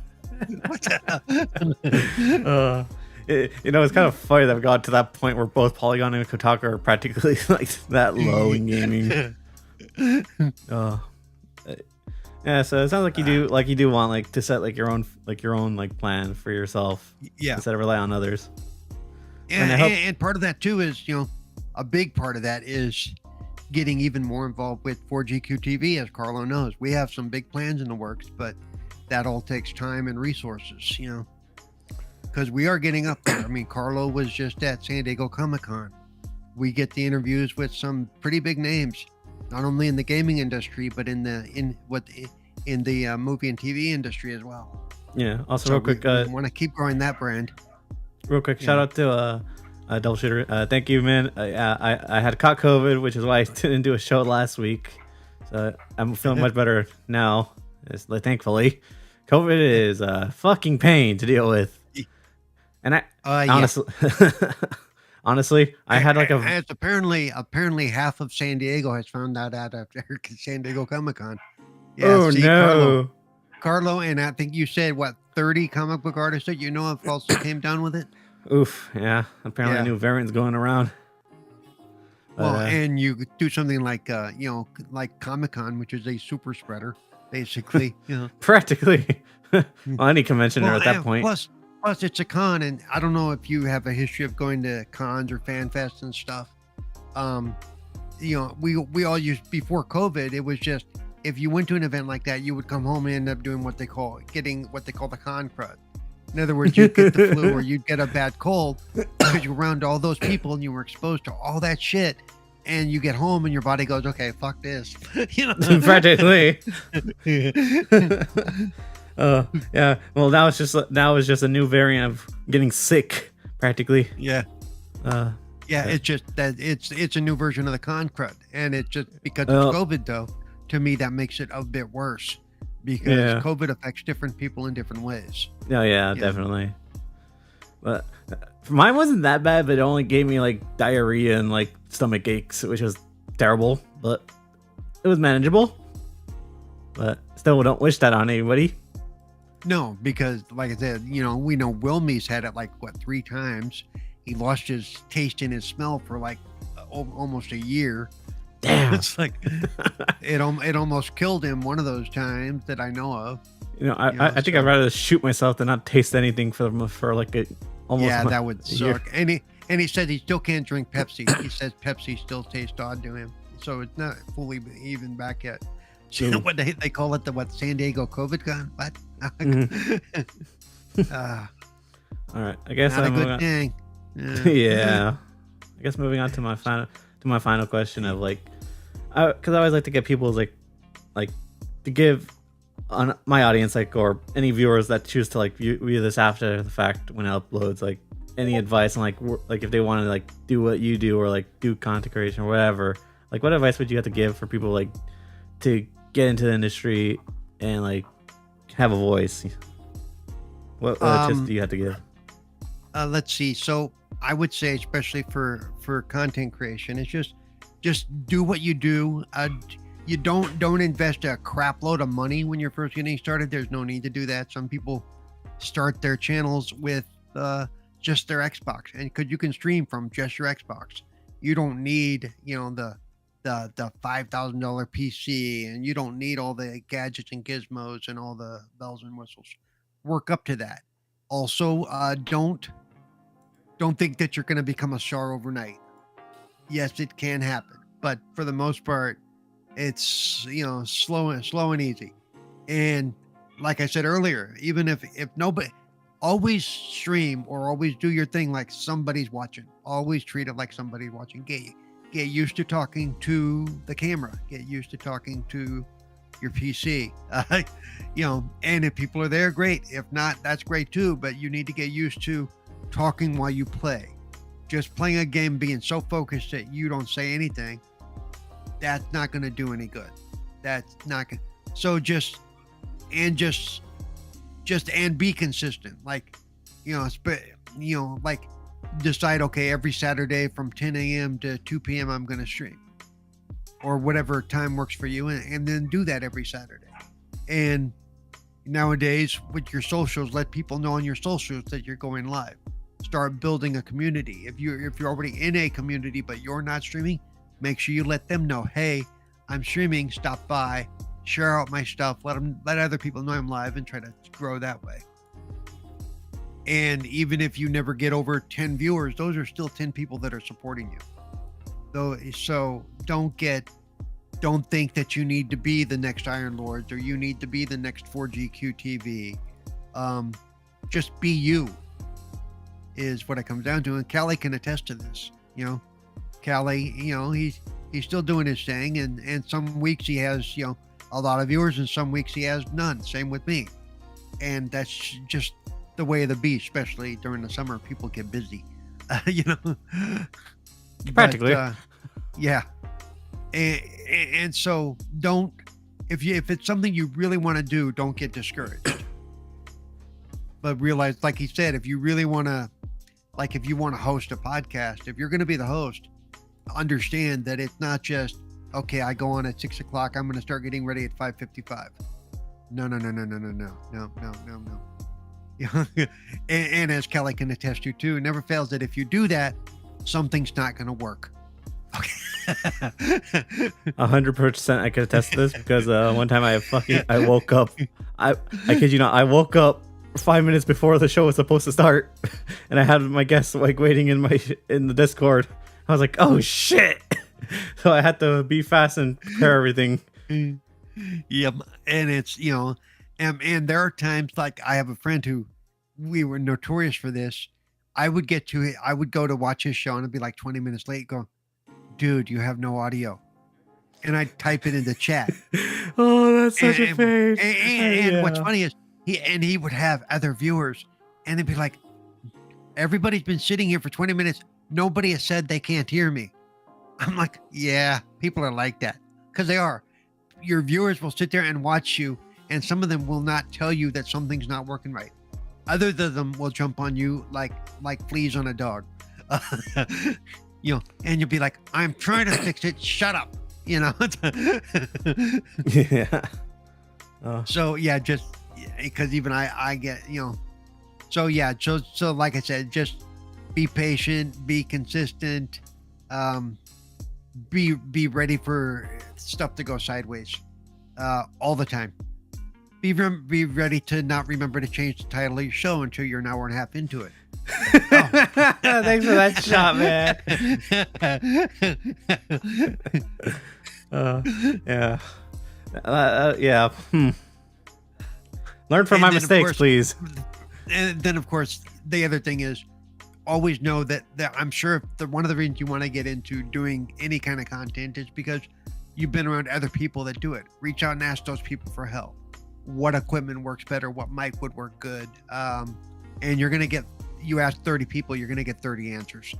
What the hell? It's kind of funny that we got to that point where both Polygon and Kotaku are practically like that low in gaming. Yeah, so it sounds like you do want like to set like your own like plan for yourself Yeah. instead of rely on others. And, I hope and part of that too is, a big part of that is getting even more involved with 4GQ TV, as Carlo knows. We have some big plans in the works, but that all takes time and resources, because we are getting up there. I mean, Carlo was just at San Diego Comic-Con. We get the interviews with some pretty big names, not only in the gaming industry, but in the movie and TV industry as well. Yeah. Also, So real quick, we want to keep growing that brand. Real quick, shout out to Double Shooter. Thank you, man. I had caught COVID, which is why I didn't do a show last week. So I'm feeling much better now. Thankfully, COVID is a fucking pain to deal with. And honestly, I had like it's apparently half of San Diego has found out after San Diego Comic-Con. Yeah, oh no, Carlo, and I think you said 30 comic book artists that you know of also came down with it. Oof, yeah. Apparently, new variants going around. Well, and you do something like like Comic-Con, which is a super spreader, basically. Practically. Well, any convention at that point. Plus, it's a con, and I don't know if you have a history of going to cons or fan fests and stuff. We all used before COVID. It was just if you went to an event like that, you would come home and end up doing what they call the con crud. In other words, you'd get the flu or you'd get a bad cold because you're around all those people and you were exposed to all that shit. And you get home and your body goes, okay, fuck this. Practically. Yeah. Well, now it's just a new variant of getting sick, practically. Yeah. It's just that it's a new version of the con crud, and it's just because it's COVID though. To me, that makes it a bit worse because COVID affects different people in different ways. Oh yeah, definitely. But mine wasn't that bad, but it only gave me like diarrhea and like stomach aches, which was terrible, but it was manageable. But still, don't wish that on anybody. No, because like I said, we know Wilmy's had it like 3 times. He lost his taste and his smell for like almost a year. Damn, it's like it almost killed him one of those times that I know of. I think I'd rather shoot myself than not taste anything for like almost. Yeah, that would suck. And he said he still can't drink Pepsi. He says Pepsi still tastes odd to him, so it's not fully even back yet. What they call it, the San Diego COVID con? What? All right, I guess not a good thing. Yeah. I guess moving on to my final question of like, because I always like to get people's like to give on my audience or any viewers that choose to view this after the fact when it uploads any advice on like if they want to do what you do or do content creation or whatever, what advice would you have to give for people to get into the industry and have a voice? What tips do you have to give? Let's see. So I would say, especially for content creation, it's just do what you do. You don't invest a crap load of money when you're first getting started. There's no need to do that. Some people start their channels with just their Xbox, and because you can stream from just your Xbox, you don't need the $5,000 PC, and you don't need all the gadgets and gizmos and all the bells and whistles. Work up to that. Also, don't think that you're going to become a star overnight. Yes, it can happen, but for the most part, it's slow and easy. And like I said earlier, even if nobody, always stream or always do your thing like somebody's watching. Always treat it like somebody's watching. Get used to talking to the camera. Get used to talking to your PC. And if people are there, great. If not, that's great too. But you need to get used to talking while you play. Just playing a game, being so focused that you don't say anything, that's not going to do any good. That's not going. So just be consistent. Decide, okay, every Saturday from 10 a.m. to 2 p.m. I'm going to stream, or whatever time works for you, and then do that every Saturday. And nowadays with your socials, let people know on your socials that you're going live. Start building a community. If you're already in a community but you're not streaming, make sure you let them know, hey, I'm streaming, stop by, share out my stuff, let other people know I'm live, and try to grow that way. And even if you never get over 10 viewers, those are still 10 people that are supporting you. So don't think that you need to be the next Iron Lords or you need to be the next 4GQ TV. Just be you is what it comes down to. And Callie can attest to this. Callie, he's still doing his thing, and some weeks he has, a lot of viewers, and some weeks he has none. Same with me. And that's just the way of the beast, especially during the summer. People get busy, Practically. But, yeah. And so if it's something you really want to do, don't get discouraged. But realize, like he said, if you really want to, if you want to host a podcast, if you're going to be the host, understand that it's not just, okay, I go on at 6 o'clock, I'm going to start getting ready at 5:55. No. And as Kelly can attest to too, it never fails that if you do that, something's not going to work. Okay. 100% I could attest to this because one time I woke up. I kid you not, I woke up 5 minutes before the show was supposed to start, and I had my guests waiting in the Discord. I was like, oh shit. So I had to be fast and prepare everything. Yep. And it's, and there are times, like I have a friend who, we were notorious for this. I would go to watch his show and it'd be like 20 minutes late, go, dude, you have no audio. And I'd type it in the chat. Oh, that's such a pain. And what's funny is he would have other viewers and they'd be like, everybody's been sitting here for 20 minutes. Nobody has said they can't hear me. I'm like, yeah, people are like that because they are. Your viewers will sit there and watch you, and some of them will not tell you that something's not working right. Other than them will jump on you like fleas on a dog. And you'll be like, I'm trying to fix it. Shut up. Yeah. Oh. So yeah, just because even I get, so yeah, so like I said, just be patient, be consistent, be ready for stuff to go sideways all the time. Be ready to not remember to change the title of your show until you're an hour and a half into it. Oh. Thanks for that shot, man. Yeah. Yeah. Learn from my mistakes, please. And then, of course, the other thing is always know that I'm sure one of the reasons you want to get into doing any kind of content is because you've been around other people that do it. Reach out and ask those people for help. What equipment works better? What mic would work good? And you're going to get, you ask 30 people, you're going to get 30 answers.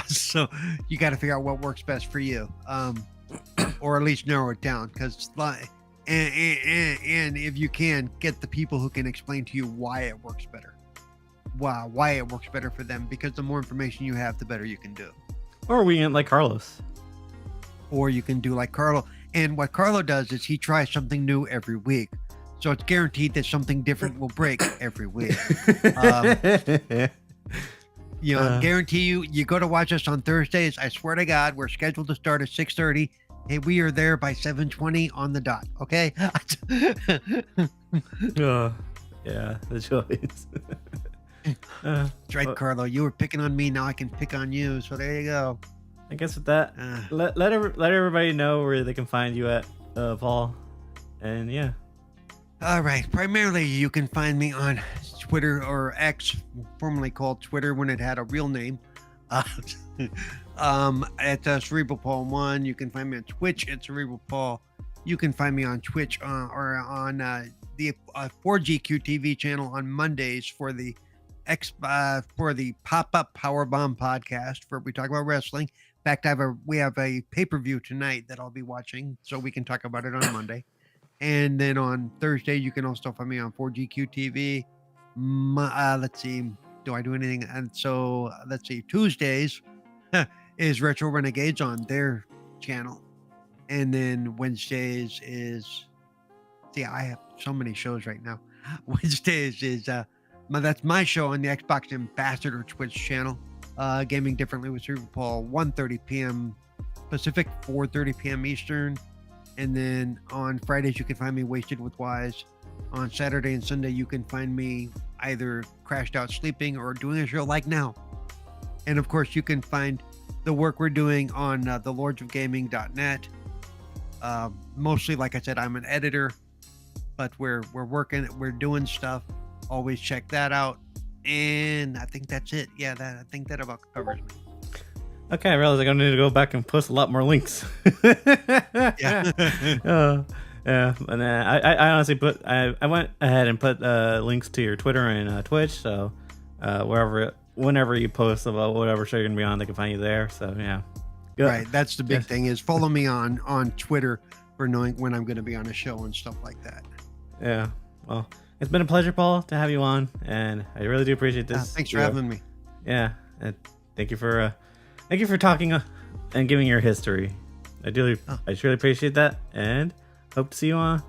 So you got to figure out what works best for you. Or at least narrow it down, because and if you can, get the people who can explain to you why it works better. Why it works better for them, because the more information you have, the better you can do. Or we can like Carlos. Or you can do like Carlo. And what Carlo does is he tries something new every week. So it's guaranteed that something different will break every week. Guarantee you go to watch us on Thursdays. I swear to God, we're scheduled to start at 6:30. Hey, we are there by 7:20 on the dot. Okay. Yeah, the choice. That's right, Carlo. You were picking on me. Now I can pick on you. So there you go. I guess with that, let everybody know where they can find you at, Paul. And yeah. All right. Primarily, you can find me on Twitter, or X, formerly called Twitter when it had a real name. At CerebralPaul 1. You can find me on Twitch at CerebralPaul. You can find me on Twitch or on the 4GQ TV channel on Mondays for the Pop-Up Powerbomb podcast, where we talk about wrestling. In fact, we have a pay-per-view tonight that I'll be watching, so we can talk about it on Monday. And then on Thursday, you can also find me on 4GQ TV. Let's see, do I do anything? And so let's see, Tuesdays is Retro Renegades on their channel. And then Wednesdays is, I have so many shows right now. Wednesdays is, that's my show on the Xbox Ambassador Twitch channel. Gaming Differently with CerebralPaul, 1:30 p.m. Pacific, 4:30 p.m. Eastern. And then on Fridays, you can find me Wasted with Wise. On Saturday and Sunday, you can find me either crashed out sleeping or doing a show like now. And of course, you can find the work we're doing on thelordsofgaming.net. Mostly, like I said, I'm an editor, but we're working, we're doing stuff. Always check that out. And I think that's it. Yeah, I think that about covers me. Okay, I realize I'm gonna need to go back and post a lot more links. Yeah. Yeah, and I honestly I went ahead and put links to your Twitter and Twitch, so whenever you post about whatever show you're gonna be on, they can find you there. So yeah, good. Right. That's the big thing is follow me on Twitter for knowing when I'm gonna be on a show and stuff like that. Yeah. Well, it's been a pleasure, Paul, to have you on, and I really do appreciate this. Thanks for having me. Yeah, and thank you for talking and giving your history. I truly appreciate that, and hope to see you on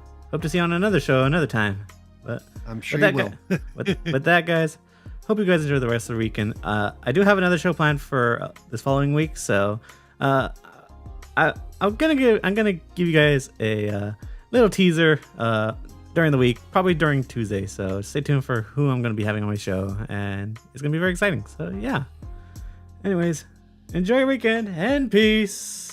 another show another time. But I'm sure you will. With that, guys, hope you guys enjoy the rest of the weekend. I do have another show planned for this following week, so I'm gonna give you guys a little teaser during the week, probably during Tuesday. So stay tuned for who I'm gonna be having on my show, and it's gonna be very exciting. So yeah. Anyways, enjoy your weekend and peace.